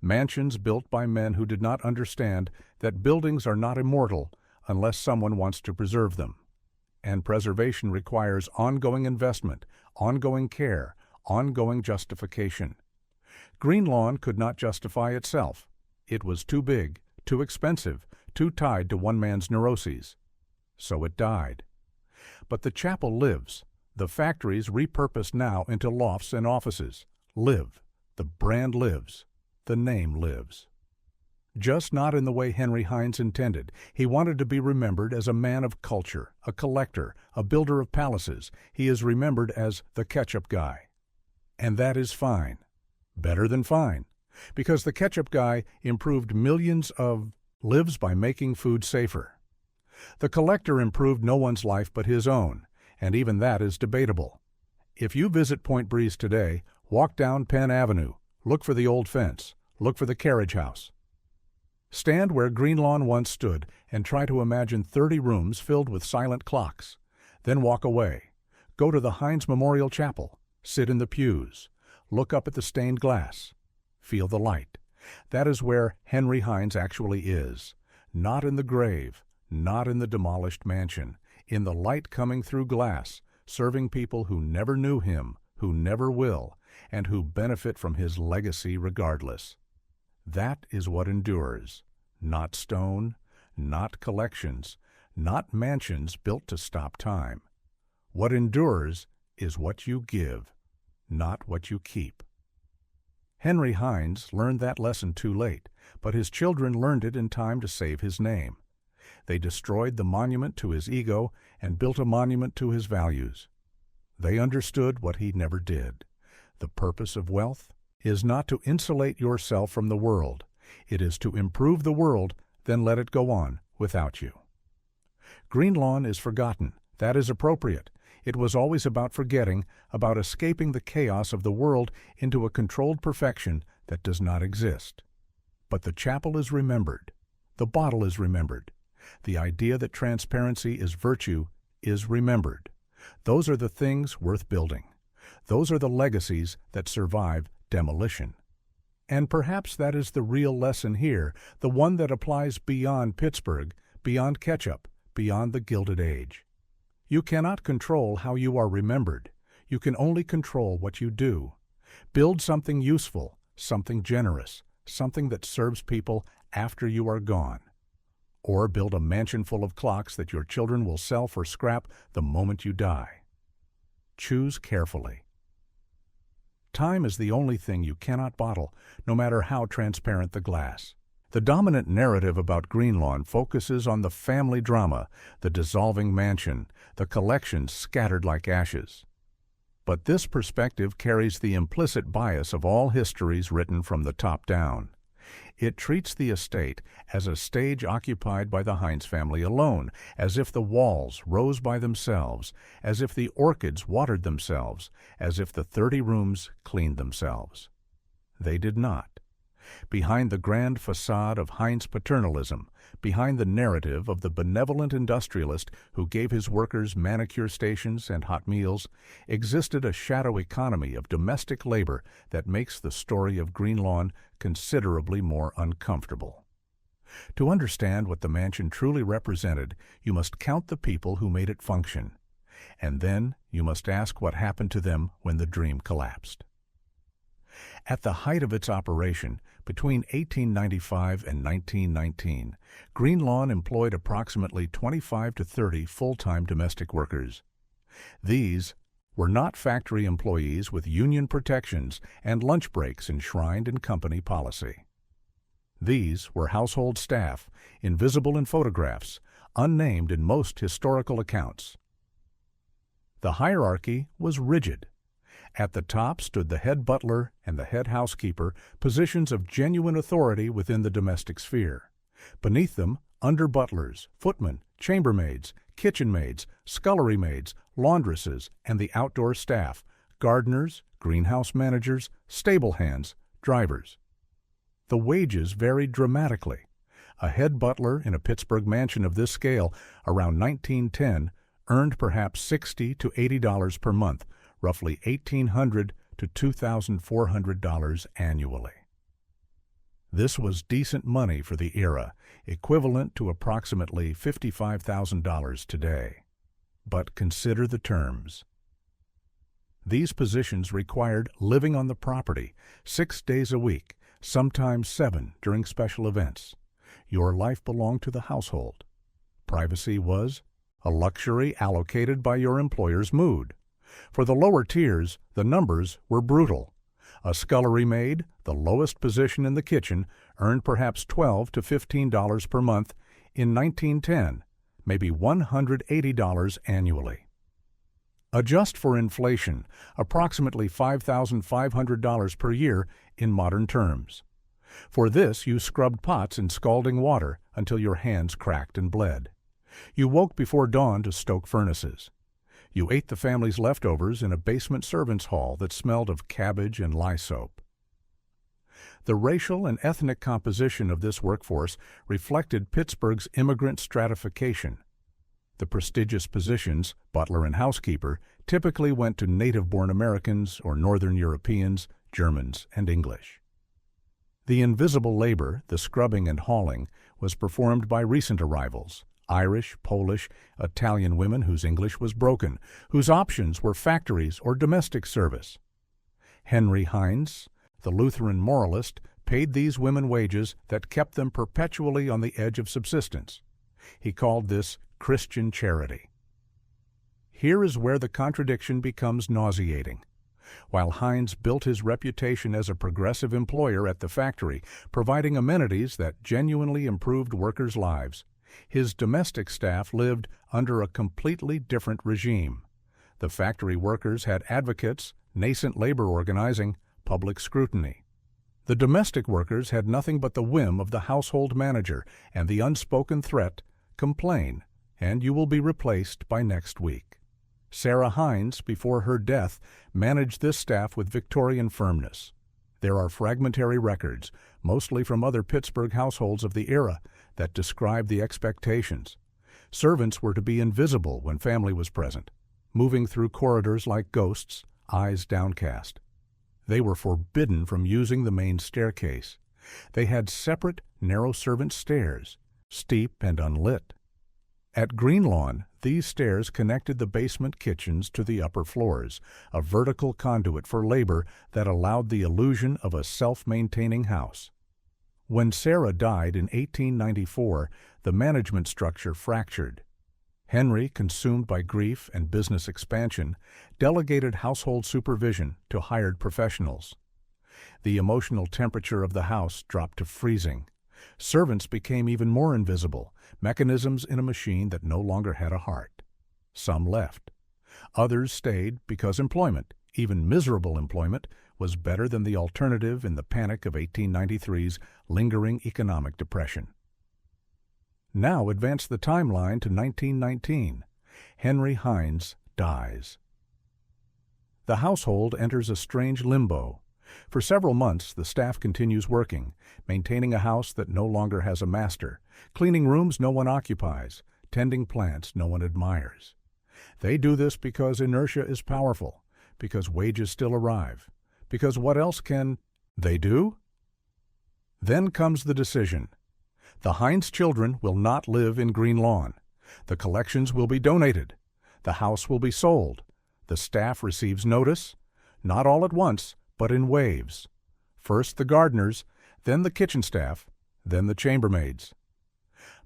Mansions built by men who did not understand that buildings are not immortal unless someone wants to preserve them. And preservation requires ongoing investment, ongoing care, ongoing justification. Greenlawn could not justify itself. It was too big, too expensive, too tied to one man's neuroses. So it died. But the chapel lives. The factories, repurposed now into lofts and offices, live. The brand lives. The name lives. Just not in the way Henry Heinz intended. He wanted to be remembered as a man of culture, a collector, a builder of palaces. He is remembered as the Ketchup guy. And that is fine. Better than fine. Because the Ketchup guy improved millions of lives by making food safer. The collector improved no one's life but his own, and even that is debatable. If you visit Point Breeze today, walk down Penn Avenue, look for the old fence, look for the carriage house. Stand where Greenlawn once stood and try to imagine 30 rooms filled with silent clocks. Then walk away. Go to the Heinz Memorial Chapel. Sit in the pews. Look up at the stained glass. Feel the light. That is where Henry Heinz actually is. Not in the grave, not in the demolished mansion. In the light coming through glass, serving people who never knew him, who never will, and who benefit from his legacy regardless. That is what endures, not stone, not collections, not mansions built to stop time. What endures is what you give, not what you keep. Henry Heinz learned that lesson too late, but his children learned it in time to save his name. They destroyed the monument to his ego and built a monument to his values. They understood what he never did. The purpose of wealth is not to insulate yourself from the world. It is to improve the world, then let it go on without you. Greenlawn is forgotten. That is appropriate. It was always about forgetting, about escaping the chaos of the world into a controlled perfection that does not exist. But the chapel is remembered. The bottle is remembered. The idea that transparency is virtue is remembered. Those are the things worth building. Those are the legacies that survive demolition. And perhaps that is the real lesson here, the one that applies beyond Pittsburgh, beyond Ketchup, beyond the Gilded Age. You cannot control how you are remembered. You can only control what you do. Build something useful, something generous, something that serves people after you are gone. Or build a mansion full of clocks that your children will sell for scrap the moment you die. Choose carefully. Time is the only thing you cannot bottle, no matter how transparent the glass. The dominant narrative about Greenlawn focuses on the family drama, the dissolving mansion, the collections scattered like ashes. But this perspective carries the implicit bias of all histories written from the top down. It treats the estate as a stage occupied by the Heinz family alone, as if the walls rose by themselves, as if the orchids watered themselves, as if the 30 rooms cleaned themselves. They did not. Behind the grand facade of Heinz paternalism, behind the narrative of the benevolent industrialist who gave his workers manicure stations and hot meals, existed a shadow economy of domestic labor that makes the story of Greenlawn considerably more uncomfortable. To understand what the mansion truly represented, you must count the people who made it function, and then you must ask what happened to them when the dream collapsed. At the height of its operation, between 1895 and 1919, Greenlawn employed approximately 25 to 30 full-time domestic workers. These were not factory employees with union protections and lunch breaks enshrined in company policy. These were household staff, invisible in photographs, unnamed in most historical accounts. The hierarchy was rigid. At the top stood the head butler and the head housekeeper, positions of genuine authority within the domestic sphere. Beneath them, under-butlers, footmen, chambermaids, kitchen maids, scullery maids, laundresses, and the outdoor staff, gardeners, greenhouse managers, stable hands, drivers. The wages varied dramatically. A head butler in a Pittsburgh mansion of this scale, around 1910, earned perhaps $60 to $80 per month, roughly $1,800 to $2,400 annually. This was decent money for the era, equivalent to approximately $55,000 today. But consider the terms. These positions required living on the property 6 days a week, sometimes 7 during special events. Your life belonged to the household. Privacy was a luxury allocated by your employer's mood. For the lower tiers, the numbers were brutal. A scullery maid, the lowest position in the kitchen, earned perhaps $12 to $15 per month in 1910, maybe $180 annually. Adjust for inflation, approximately $5,500 per year in modern terms. For this, you scrubbed pots in scalding water until your hands cracked and bled. You woke before dawn to stoke furnaces. You ate the family's leftovers in a basement servants' hall that smelled of cabbage and lye soap. The racial and ethnic composition of this workforce reflected Pittsburgh's immigrant stratification. The prestigious positions, butler and housekeeper, typically went to native-born Americans or Northern Europeans, Germans, and English. The invisible labor, the scrubbing and hauling, was performed by recent arrivals, Irish, Polish, Italian women whose English was broken, whose options were factories or domestic service. Henry Heinz, the Lutheran moralist, paid these women wages that kept them perpetually on the edge of subsistence. He called this Christian charity. Here is where the contradiction becomes nauseating. While Heinz built his reputation as a progressive employer at the factory, providing amenities that genuinely improved workers' lives, his domestic staff lived under a completely different regime. The factory workers had advocates, nascent labor organizing, public scrutiny. The domestic workers had nothing but the whim of the household manager and the unspoken threat, complain, and you will be replaced by next week. Sarah Heinz, before her death, managed this staff with Victorian firmness. There are fragmentary records, mostly from other Pittsburgh households of the era, that describe the expectations. Servants were to be invisible when family was present. moving through corridors like ghosts, eyes downcast. They were forbidden from using the main staircase. They had separate, narrow servant stairs, steep and unlit. At Greenlawn, these stairs connected the basement kitchens to the upper floors, a vertical conduit for labor that allowed the illusion of a self-maintaining house. When Sarah died in 1894, the management structure fractured. Henry, consumed by grief and business expansion, delegated household supervision to hired professionals. The emotional temperature of the house dropped to freezing. Servants became even more invisible, mechanisms in a machine that no longer had a heart. Some left. Others stayed because employment, even miserable employment, was better than the alternative in the panic of 1893's lingering economic depression. Now advance the timeline to 1919. Henry Heinz dies. The household enters a strange limbo. For several months, the staff continues working, maintaining a house that no longer has a master, cleaning rooms no one occupies, tending plants no one admires. They do this because inertia is powerful, because wages still arrive, because what else can they do? Then comes the decision. The Heinz children will not live in Greenlawn. The collections will be donated. The house will be sold. The staff receives notice, not all at once, but in waves. First the gardeners, then the kitchen staff, then the chambermaids.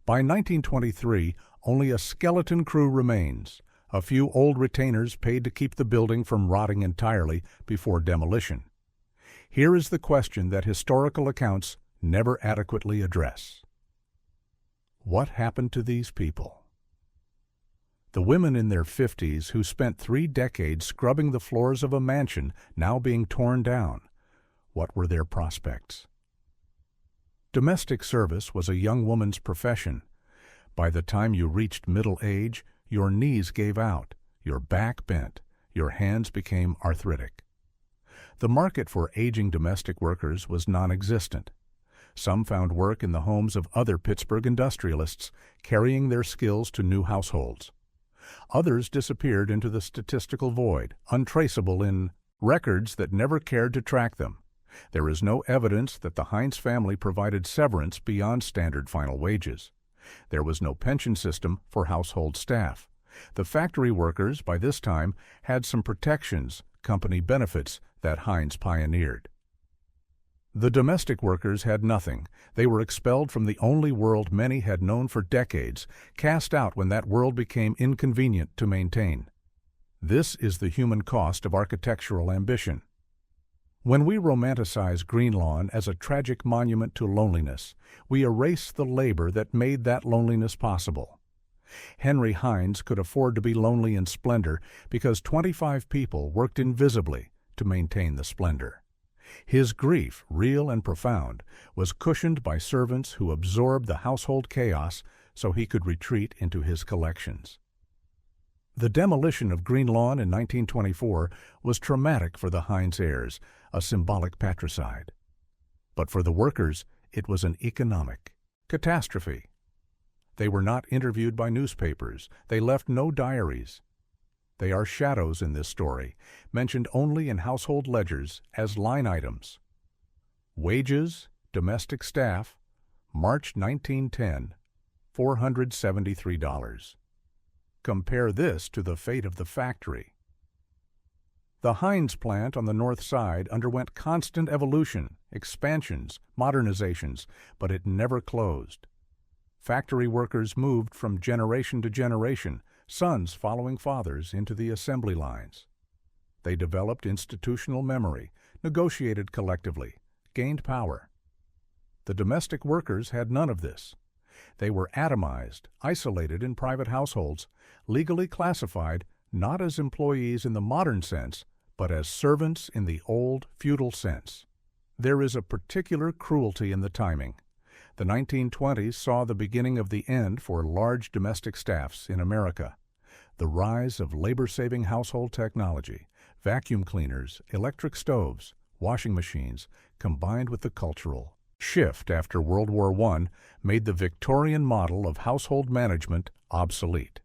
By 1923, only a skeleton crew remains, a few old retainers paid to keep the building from rotting entirely before demolition. Here is the question that historical accounts never adequately address. What happened to these people? The women in their 50s who spent 3 decades scrubbing the floors of a mansion now being torn down, what were their prospects? Domestic service was a young woman's profession. By the time you reached middle age, your knees gave out, your back bent, your hands became arthritic. The market for aging domestic workers was non-existent. Some found work in the homes of other Pittsburgh industrialists, carrying their skills to new households. Others disappeared into the statistical void, untraceable in records that never cared to track them. There is no evidence that the Heinz family provided severance beyond standard final wages. There was no pension system for household staff. The factory workers, by this time, had some protections, company benefits, that Heinz pioneered. The domestic workers had nothing. They were expelled from the only world many had known for decades, cast out when that world became inconvenient to maintain. This is the human cost of architectural ambition. When we romanticize Greenlawn as a tragic monument to loneliness, we erase the labor that made that loneliness possible. Henry Heinz could afford to be lonely in splendor because 25 people worked invisibly to maintain the splendor. His grief, real and profound, was cushioned by servants who absorbed the household chaos so he could retreat into his collections. The demolition of Greenlawn in 1924 was traumatic for the Heinz heirs, a symbolic patricide. But for the workers, it was an economic catastrophe. They were not interviewed by newspapers. They left no diaries. They are shadows in this story, mentioned only in household ledgers as line items. Wages, domestic staff, March 1910, $473. Compare this to the fate of the factory. The Heinz plant on the north side underwent constant evolution, expansions, modernizations, but it never closed. Factory workers moved from generation to generation, sons following fathers into the assembly lines. They developed institutional memory, negotiated collectively, gained power. The domestic workers had none of this. They were atomized, isolated in private households, legally classified not as employees in the modern sense, but as servants in the old feudal sense. There is a particular cruelty in the timing. The 1920s saw the beginning of the end for large domestic staffs in America. The rise of labor-saving household technology, vacuum cleaners, electric stoves, washing machines, combined with the cultural shift after World War I, made the Victorian model of household management obsolete.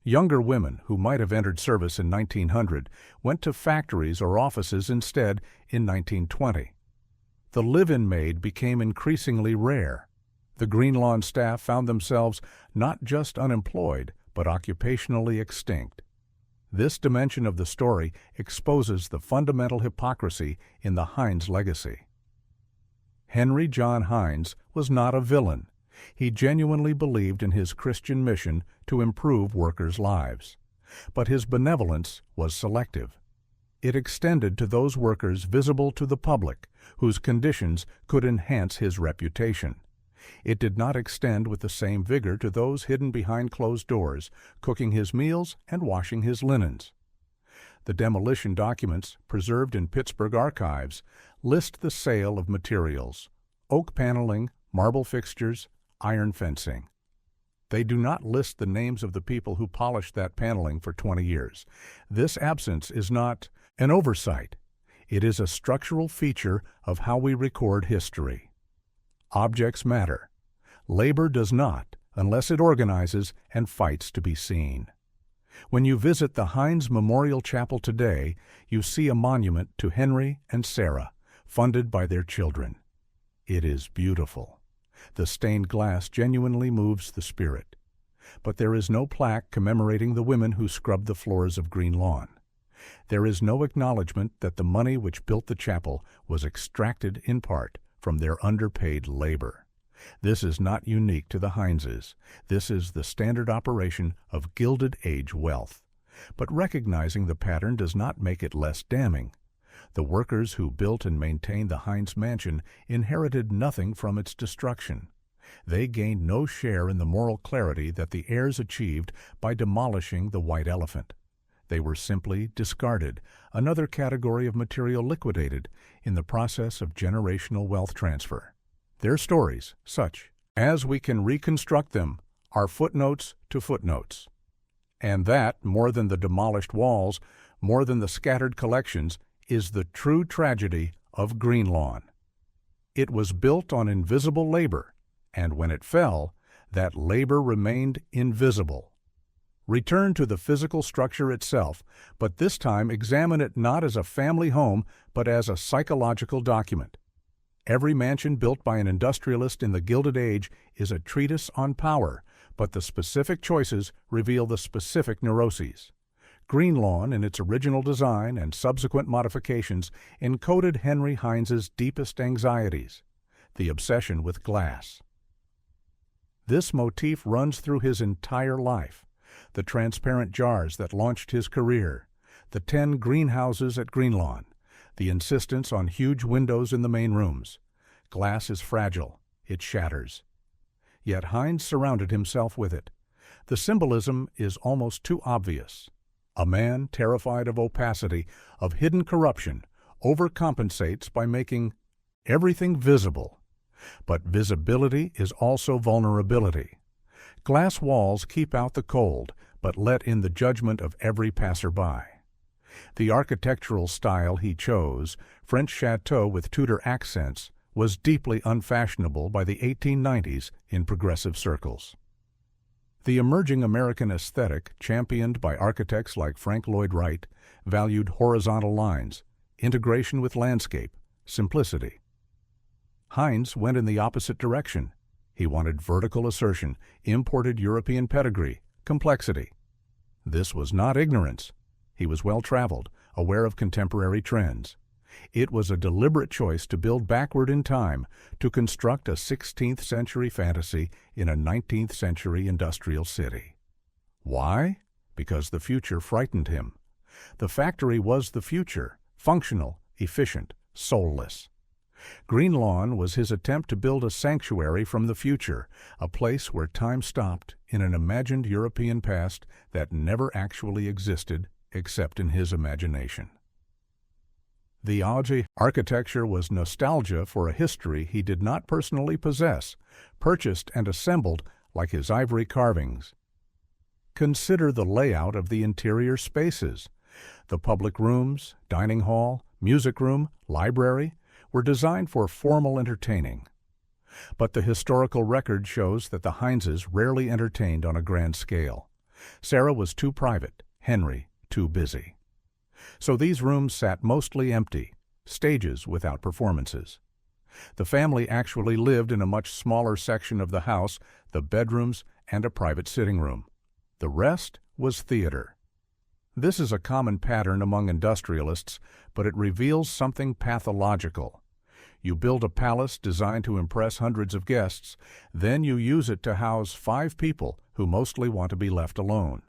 Younger women who might have entered service in 1900 went to factories or offices instead in 1920. The live-in maid became increasingly rare. The Greenlawn staff found themselves not just unemployed, but occupationally extinct. This dimension of the story exposes the fundamental hypocrisy in the Heinz legacy. Henry John Heinz was not a villain. He genuinely believed in his Christian mission to improve workers' lives. But his benevolence was selective. It extended to those workers visible to the public, whose conditions could enhance his reputation. It did not extend with the same vigor to those hidden behind closed doors, cooking his meals and washing his linens. The demolition documents, preserved in Pittsburgh archives, list the sale of materials: oak paneling, marble fixtures, iron fencing. They do not list the names of the people who polished that paneling for 20 years. This absence is not an oversight. It is a structural feature of how we record history. Objects matter. Labor does not, unless it organizes and fights to be seen. When you visit the Heinz Memorial Chapel today, you see a monument to Henry and Sarah, funded by their children. It is beautiful. The stained glass genuinely moves the spirit. But there is no plaque commemorating the women who scrubbed the floors of Greenlawn. There is no acknowledgement that the money which built the chapel was extracted in part from their underpaid labor. This is not unique to the Heinzes. This is the standard operation of Gilded Age wealth. But recognizing the pattern does not make it less damning. The workers who built and maintained the Heinz mansion inherited nothing from its destruction. They gained no share in the moral clarity that the heirs achieved by demolishing the white elephant. They were simply discarded, another category of material liquidated in the process of generational wealth transfer. Their stories, such as we can reconstruct them, are footnotes to footnotes. And that, more than the demolished walls, more than the scattered collections, is the true tragedy of Greenlawn. It was built on invisible labor, and when it fell, that labor remained invisible. Return to the physical structure itself, but this time examine it not as a family home, but as a psychological document. Every mansion built by an industrialist in the Gilded Age is a treatise on power, but the specific choices reveal the specific neuroses. Greenlawn, in its original design and subsequent modifications, encoded Henry Heinz's deepest anxieties: the obsession with glass. This motif runs through his entire life. The transparent jars that launched his career, the 10 greenhouses at Greenlawn, the insistence on huge windows in the main rooms. Glass is fragile, it shatters. Yet Heinz surrounded himself with it. The symbolism is almost too obvious. A man terrified of opacity, of hidden corruption, overcompensates by making everything visible. But visibility is also vulnerability. Glass walls keep out the cold, but let in the judgment of every passerby. The architectural style he chose, French chateau with Tudor accents, was deeply unfashionable by the 1890s in progressive circles. The emerging American aesthetic, championed by architects like Frank Lloyd Wright, valued horizontal lines, integration with landscape, simplicity. Heinz went in the opposite direction. He wanted vertical assertion, imported European pedigree, complexity. This was not ignorance. He was well-traveled, aware of contemporary trends. It was a deliberate choice to build backward in time, to construct a 16th century fantasy in a 19th century industrial city. Why? Because the future frightened him. The factory was the future, functional, efficient, soulless. Greenlawn was his attempt to build a sanctuary from the future, a place where time stopped in an imagined European past that never actually existed except in his imagination. The Auge architecture was nostalgia for a history he did not personally possess, purchased and assembled like his ivory carvings. Consider the layout of the interior spaces. The public rooms, dining hall, music room, library were designed for formal entertaining. But the historical record shows that the Heinzes rarely entertained on a grand scale. Sarah was too private, Henry too busy. So these rooms sat mostly empty, stages without performances. The family actually lived in a much smaller section of the house, the bedrooms and a private sitting room. The rest was theater. This is a common pattern among industrialists, but it reveals something pathological. You build a palace designed to impress hundreds of guests, then you use it to house 5 people who mostly want to be left alone.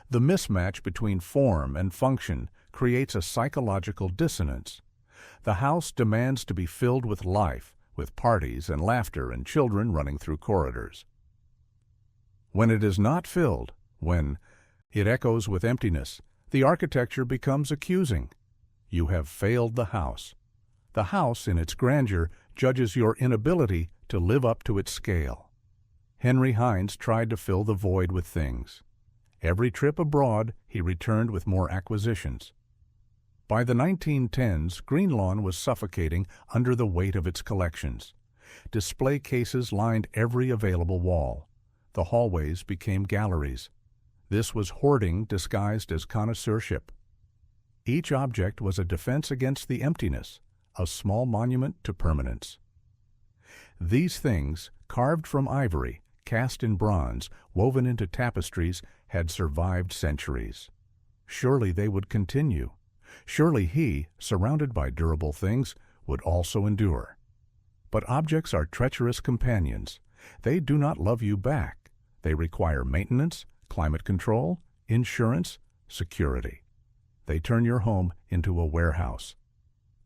The mismatch between form and function creates a psychological dissonance. The house demands to be filled with life, with parties and laughter and children running through corridors. When it is not filled, when it echoes with emptiness, the architecture becomes accusing. You have failed the house. The house, in its grandeur, judges your inability to live up to its scale. Henry Heinz tried to fill the void with things. Every trip abroad, he returned with more acquisitions. By the 1910s, Greenlawn was suffocating under the weight of its collections. Display cases lined every available wall. The hallways became galleries. This was hoarding disguised as connoisseurship. Each object was a defense against the emptiness, a small monument to permanence. These things, carved from ivory, cast in bronze, woven into tapestries, had survived centuries. Surely they would continue. Surely he, surrounded by durable things, would also endure. But objects are treacherous companions. They do not love you back. They require maintenance, climate control, insurance, security. They turn your home into a warehouse.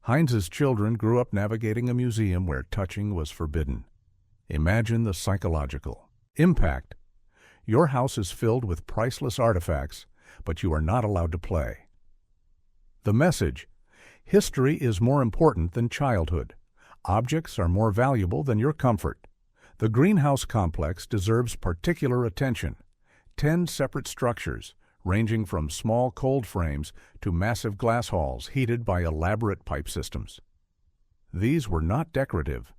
Heinz's children grew up navigating a museum where touching was forbidden. Imagine the psychological impact. Your house is filled with priceless artifacts, but you are not allowed to play. The message: history is more important than childhood. Objects are more valuable than your comfort. The greenhouse complex deserves particular attention. 10 separate structures, ranging from small cold frames to massive glass halls heated by elaborate pipe systems. These were not decorative.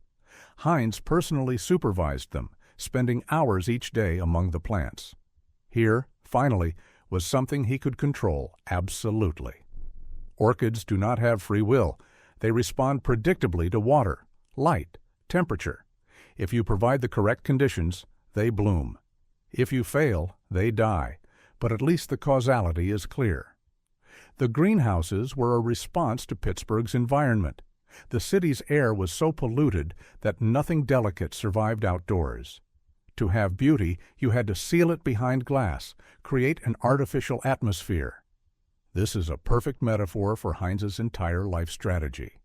Heinz personally supervised them, spending hours each day among the plants. Here, finally, was something he could control absolutely. Orchids do not have free will. They respond predictably to water, light, temperature. If you provide the correct conditions, they bloom. If you fail, they die, but at least the causality is clear. The greenhouses were a response to Pittsburgh's environment. The city's air was so polluted that nothing delicate survived outdoors. To have beauty, you had to seal it behind glass, create an artificial atmosphere. This is a perfect metaphor for Heinz's entire life strategy.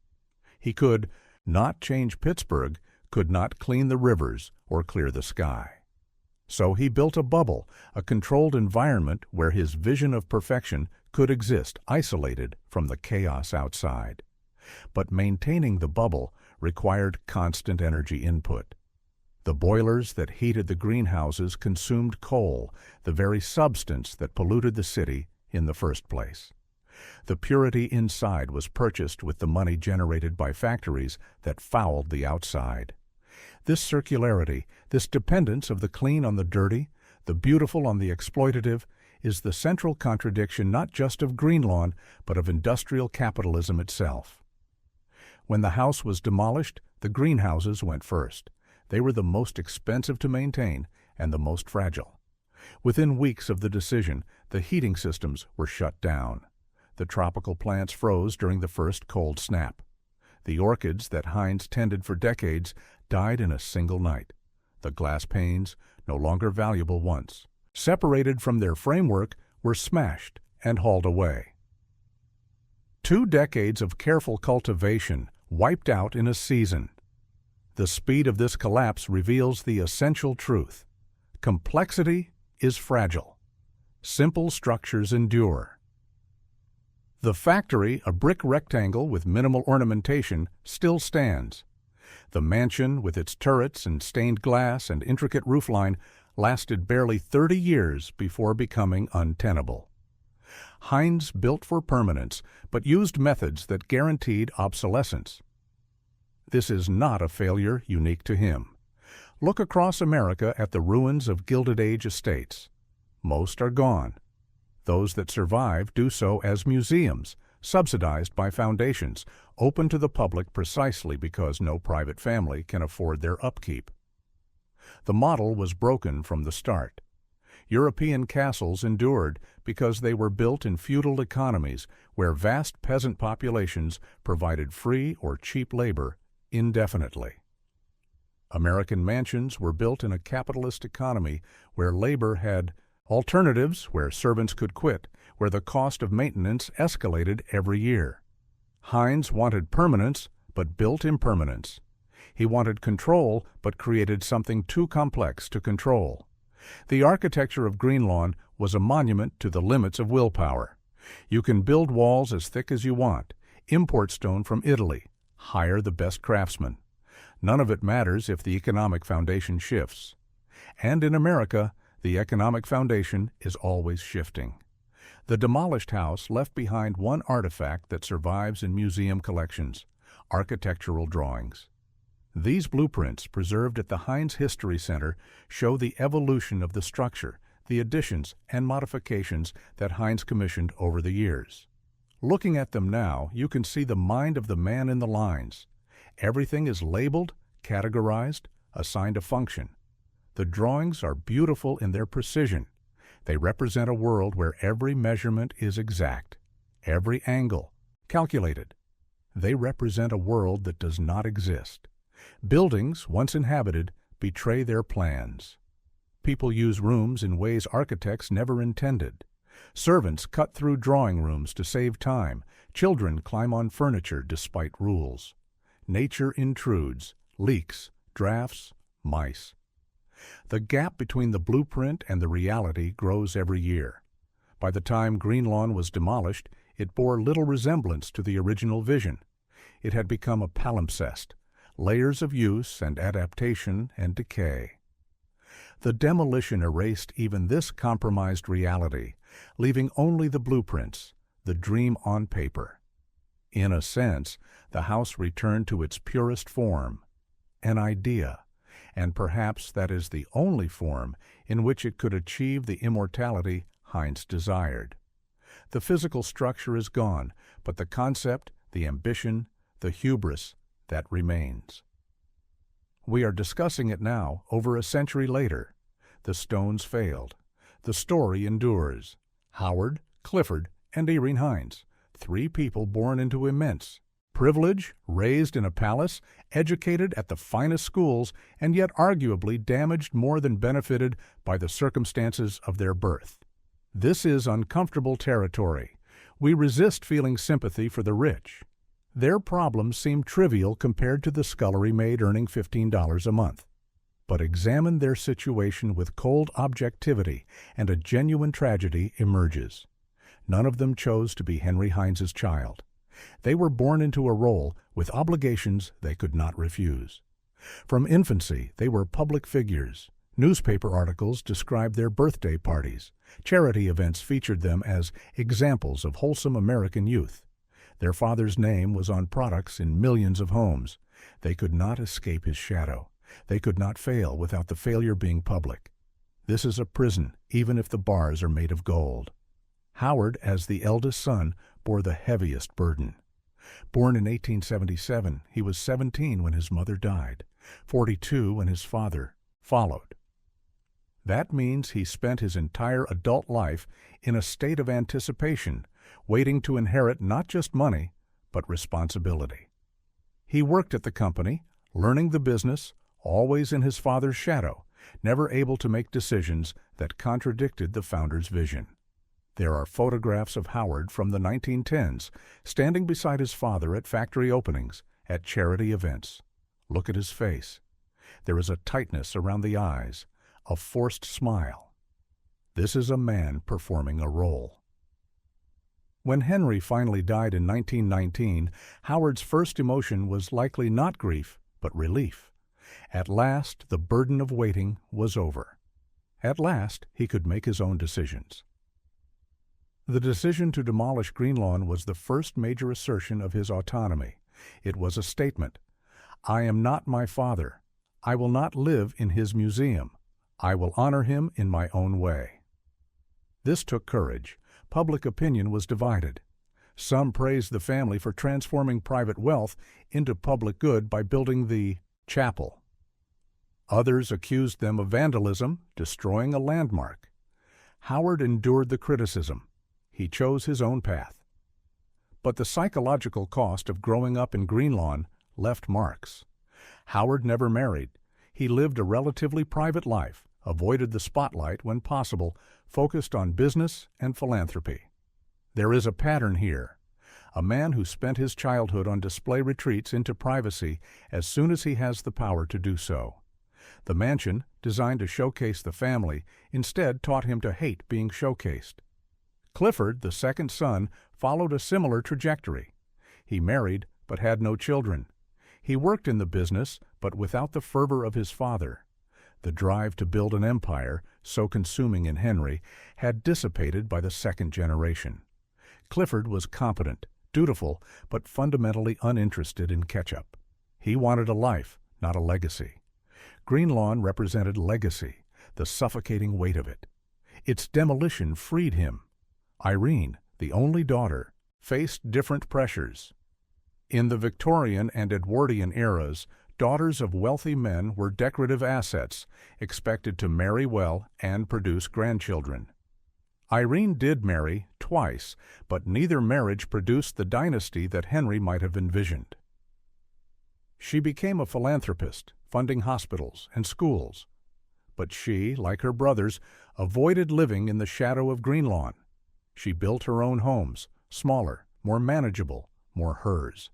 He could not change Pittsburgh, could not clean the rivers or clear the sky. So he built a bubble, a controlled environment where his vision of perfection could exist isolated from the chaos outside. But maintaining the bubble required constant energy input. The boilers that heated the greenhouses consumed coal, the very substance that polluted the city in the first place. The purity inside was purchased with the money generated by factories that fouled the outside. This circularity, this dependence of the clean on the dirty, the beautiful on the exploitative, is the central contradiction not just of Greenlawn, but of industrial capitalism itself. When the house was demolished, the greenhouses went first. They were the most expensive to maintain and the most fragile. Within weeks of the decision, the heating systems were shut down. The tropical plants froze during the first cold snap. The orchids that Heinz tended for decades died in a single night. The glass panes, no longer valuable once, separated from their framework, were smashed and hauled away. 2 decades of careful cultivation wiped out in a season. The speed of this collapse reveals the essential truth. Complexity is fragile. Simple structures endure. The factory, a brick rectangle with minimal ornamentation, still stands. The mansion, with its turrets and stained glass and intricate roofline, lasted barely 30 years before becoming untenable. Heinz built for permanence, but used methods that guaranteed obsolescence. This is not a failure unique to him. Look across America at the ruins of Gilded Age estates. Most are gone. Those that survive do so as museums, subsidized by foundations, open to the public precisely because no private family can afford their upkeep. The model was broken from the start. European castles endured because they were built in feudal economies where vast peasant populations provided free or cheap labor indefinitely. American mansions were built in a capitalist economy where labor had alternatives, where servants could quit, where the cost of maintenance escalated every year. Heinz wanted permanence, but built impermanence. He wanted control, but created something too complex to control. The architecture of Greenlawn was a monument to the limits of willpower. You can build walls as thick as you want, import stone from Italy, hire the best craftsmen. None of it matters if the economic foundation shifts. And in America, the economic foundation is always shifting. The demolished house left behind one artifact that survives in museum collections: architectural drawings. These blueprints, preserved at the Heinz History Center, show the evolution of the structure, the additions and modifications that Heinz commissioned over the years. Looking at them now, you can see the mind of the man in the lines. Everything is labeled, categorized, assigned a function. The drawings are beautiful in their precision. They represent a world where every measurement is exact, every angle calculated. They represent a world that does not exist. Buildings, once inhabited, betray their plans. People use rooms in ways architects never intended. Servants cut through drawing rooms to save time. Children climb on furniture despite rules. Nature intrudes, leaks, drafts, mice. The gap between the blueprint and the reality grows every year. By the time Greenlawn was demolished, it bore little resemblance to the original vision. It had become a palimpsest, layers of use and adaptation and decay. The demolition erased even this compromised reality, leaving only the blueprints, the dream on paper. In a sense, the house returned to its purest form, an idea, and perhaps that is the only form in which it could achieve the immortality Heinz desired. The physical structure is gone, but the concept, the ambition, the hubris, that remains. We are discussing it now, over a century later. The stones failed. The story endures. Howard, Clifford, and Irene Heinz, three people born into immense privilege, raised in a palace, educated at the finest schools, and yet arguably damaged more than benefited by the circumstances of their birth. This is uncomfortable territory. We resist feeling sympathy for the rich. Their problems seem trivial compared to the scullery maid earning $15 a month. But examine their situation with cold objectivity, and a genuine tragedy emerges. None of them chose to be Henry Heinz's child. They were born into a role with obligations they could not refuse. From infancy, they were public figures. Newspaper articles described their birthday parties. Charity events featured them as examples of wholesome American youth. Their father's name was on products in millions of homes. They could not escape his shadow. They could not fail without the failure being public. This is a prison, even if the bars are made of gold. Howard, as the eldest son, bore the heaviest burden. Born in 1877, he was 17 when his mother died, 42 when his father followed. That means he spent his entire adult life in a state of anticipation, waiting to inherit not just money, but responsibility. He worked at the company, learning the business, always in his father's shadow, never able to make decisions that contradicted the founder's vision. There are photographs of Howard from the 1910s, standing beside his father at factory openings, at charity events. Look at his face. There is a tightness around the eyes, a forced smile. This is a man performing a role. When Henry finally died in 1919, Howard's first emotion was likely not grief, but relief. At last, the burden of waiting was over. At last, he could make his own decisions. The decision to demolish Greenlawn was the first major assertion of his autonomy. It was a statement. I am not my father. I will not live in his museum. I will honor him in my own way. This took courage. Public opinion was divided. Some praised the family for transforming private wealth into public good by building the chapel. Others accused them of vandalism, destroying a landmark. Howard endured the criticism. He chose his own path. But the psychological cost of growing up in Greenlawn left marks. Howard never married. He lived a relatively private life, avoided the spotlight when possible, focused on business and philanthropy. There is a pattern here. A man who spent his childhood on display retreats into privacy as soon as he has the power to do so. The mansion, designed to showcase the family, instead taught him to hate being showcased. Clifford, the second son, followed a similar trajectory. He married, but had no children. He worked in the business, but without the fervor of his father. The drive to build an empire, so consuming in Henry, had dissipated by the second generation. Clifford was competent, dutiful, but fundamentally uninterested in Ketchup. He wanted a life, not a legacy. Greenlawn represented legacy, the suffocating weight of it. Its demolition freed him. Irene, the only daughter, faced different pressures. In the Victorian and Edwardian eras, daughters of wealthy men were decorative assets, expected to marry well and produce grandchildren. Irene did marry twice, but neither marriage produced the dynasty that Henry might have envisioned. She became a philanthropist, funding hospitals and schools. But she, like her brothers, avoided living in the shadow of Greenlawn. She built her own homes, smaller, more manageable, more hers.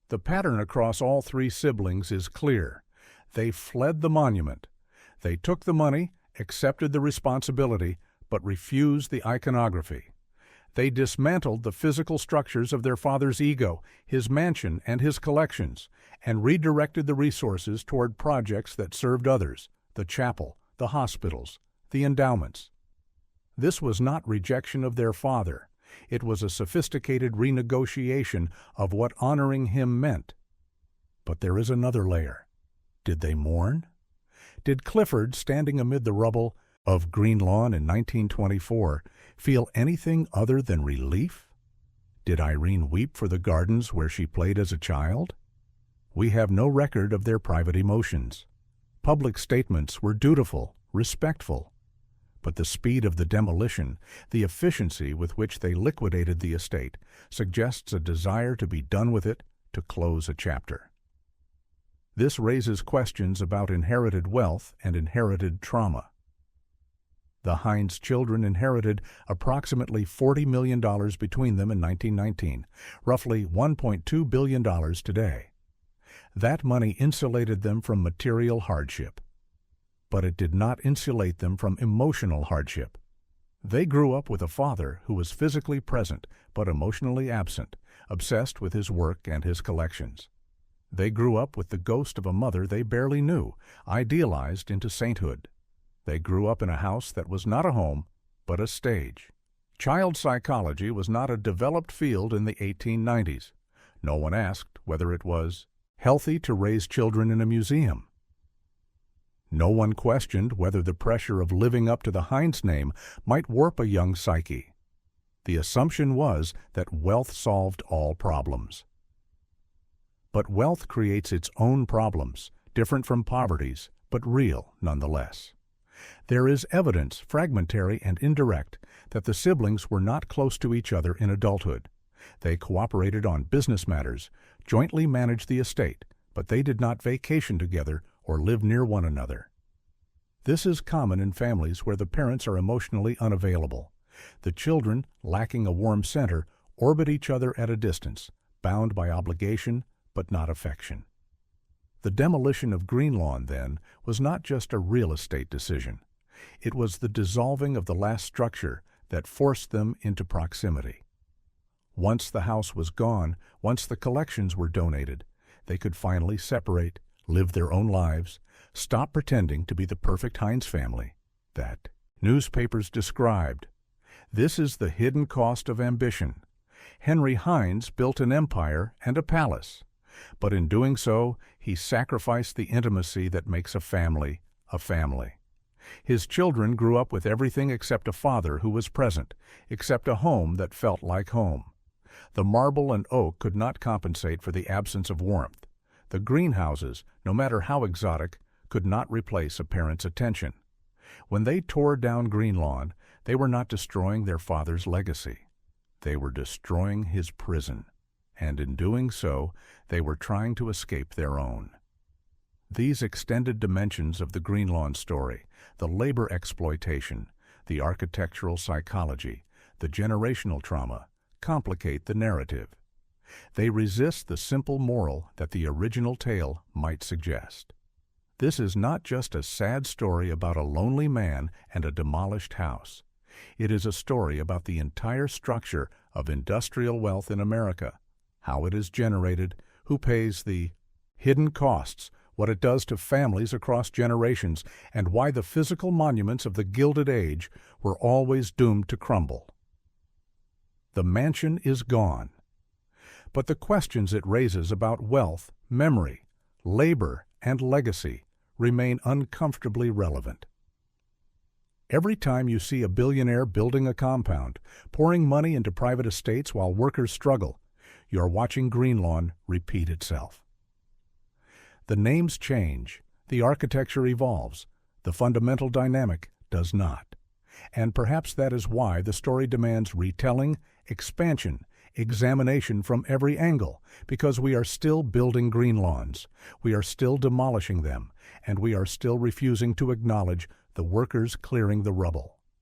The pattern across all three siblings is clear. They fled the monument. They took the money, accepted the responsibility, but refused the iconography. They dismantled the physical structures of their father's ego, his mansion, and his collections, and redirected the resources toward projects that served others, the chapel, the hospitals, the endowments. This was not rejection of their father. It was a sophisticated renegotiation of what honoring him meant. But there is another layer. Did they mourn? Did Clifford, standing amid the rubble of Greenlawn in 1924, feel anything other than relief? Did Irene weep for the gardens where she played as a child? We have no record of their private emotions. Public statements were dutiful, respectful. But the speed of the demolition, the efficiency with which they liquidated the estate, suggests a desire to be done with it, to close a chapter. This raises questions about inherited wealth and inherited trauma. The Heinz children inherited approximately $40 million between them in 1919, roughly $1.2 billion today. That money insulated them from material hardship. But it did not insulate them from emotional hardship. They grew up with a father who was physically present but emotionally absent, obsessed with his work and his collections. They grew up with the ghost of a mother they barely knew, idealized into sainthood. They grew up in a house that was not a home, but a stage. Child psychology was not a developed field in the 1890s. No one asked whether it was healthy to raise children in a museum. No one questioned whether the pressure of living up to the Heinz name might warp a young psyche. The assumption was that wealth solved all problems. But wealth creates its own problems, different from poverty's, but real nonetheless. There is evidence, fragmentary and indirect, that the siblings were not close to each other in adulthood. They cooperated on business matters, jointly managed the estate, but they did not vacation together or live near one another. This is common in families where the parents are emotionally unavailable. The children, lacking a warm center, orbit each other at a distance, bound by obligation but not affection. The demolition of Greenlawn, then, was not just a real estate decision. It was the dissolving of the last structure that forced them into proximity. Once the house was gone, once the collections were donated, they could finally separate, live their own lives, stop pretending to be the perfect Heinz family that newspapers described. This is the hidden cost of ambition. Henry Heinz built an empire and a palace, but in doing so, he sacrificed the intimacy that makes a family a family. His children grew up with everything except a father who was present, except a home that felt like home. The marble and oak could not compensate for the absence of warmth. The greenhouses, no matter how exotic, could not replace a parent's attention. When they tore down Greenlawn, they were not destroying their father's legacy. They were destroying his prison, and in doing so, they were trying to escape their own. These extended dimensions of the Greenlawn story, the labor exploitation, the architectural psychology, the generational trauma, complicate the narrative. They resist the simple moral that the original tale might suggest. This is not just a sad story about a lonely man and a demolished house. It is a story about the entire structure of industrial wealth in America, how it is generated, who pays the hidden costs, what it does to families across generations, and why the physical monuments of the Gilded Age were always doomed to crumble. The mansion is gone, but the questions it raises about wealth, memory, labor, and legacy remain uncomfortably relevant. Every time you see a billionaire building a compound, pouring money into private estates while workers struggle, you are watching Greenlawn repeat itself. The names change, the architecture evolves, the fundamental dynamic does not. And perhaps that is why the story demands retelling, expansion, examination from every angle, because we are still building Greenlawns, we are still demolishing them, and we are still refusing to acknowledge the workers clearing the rubble.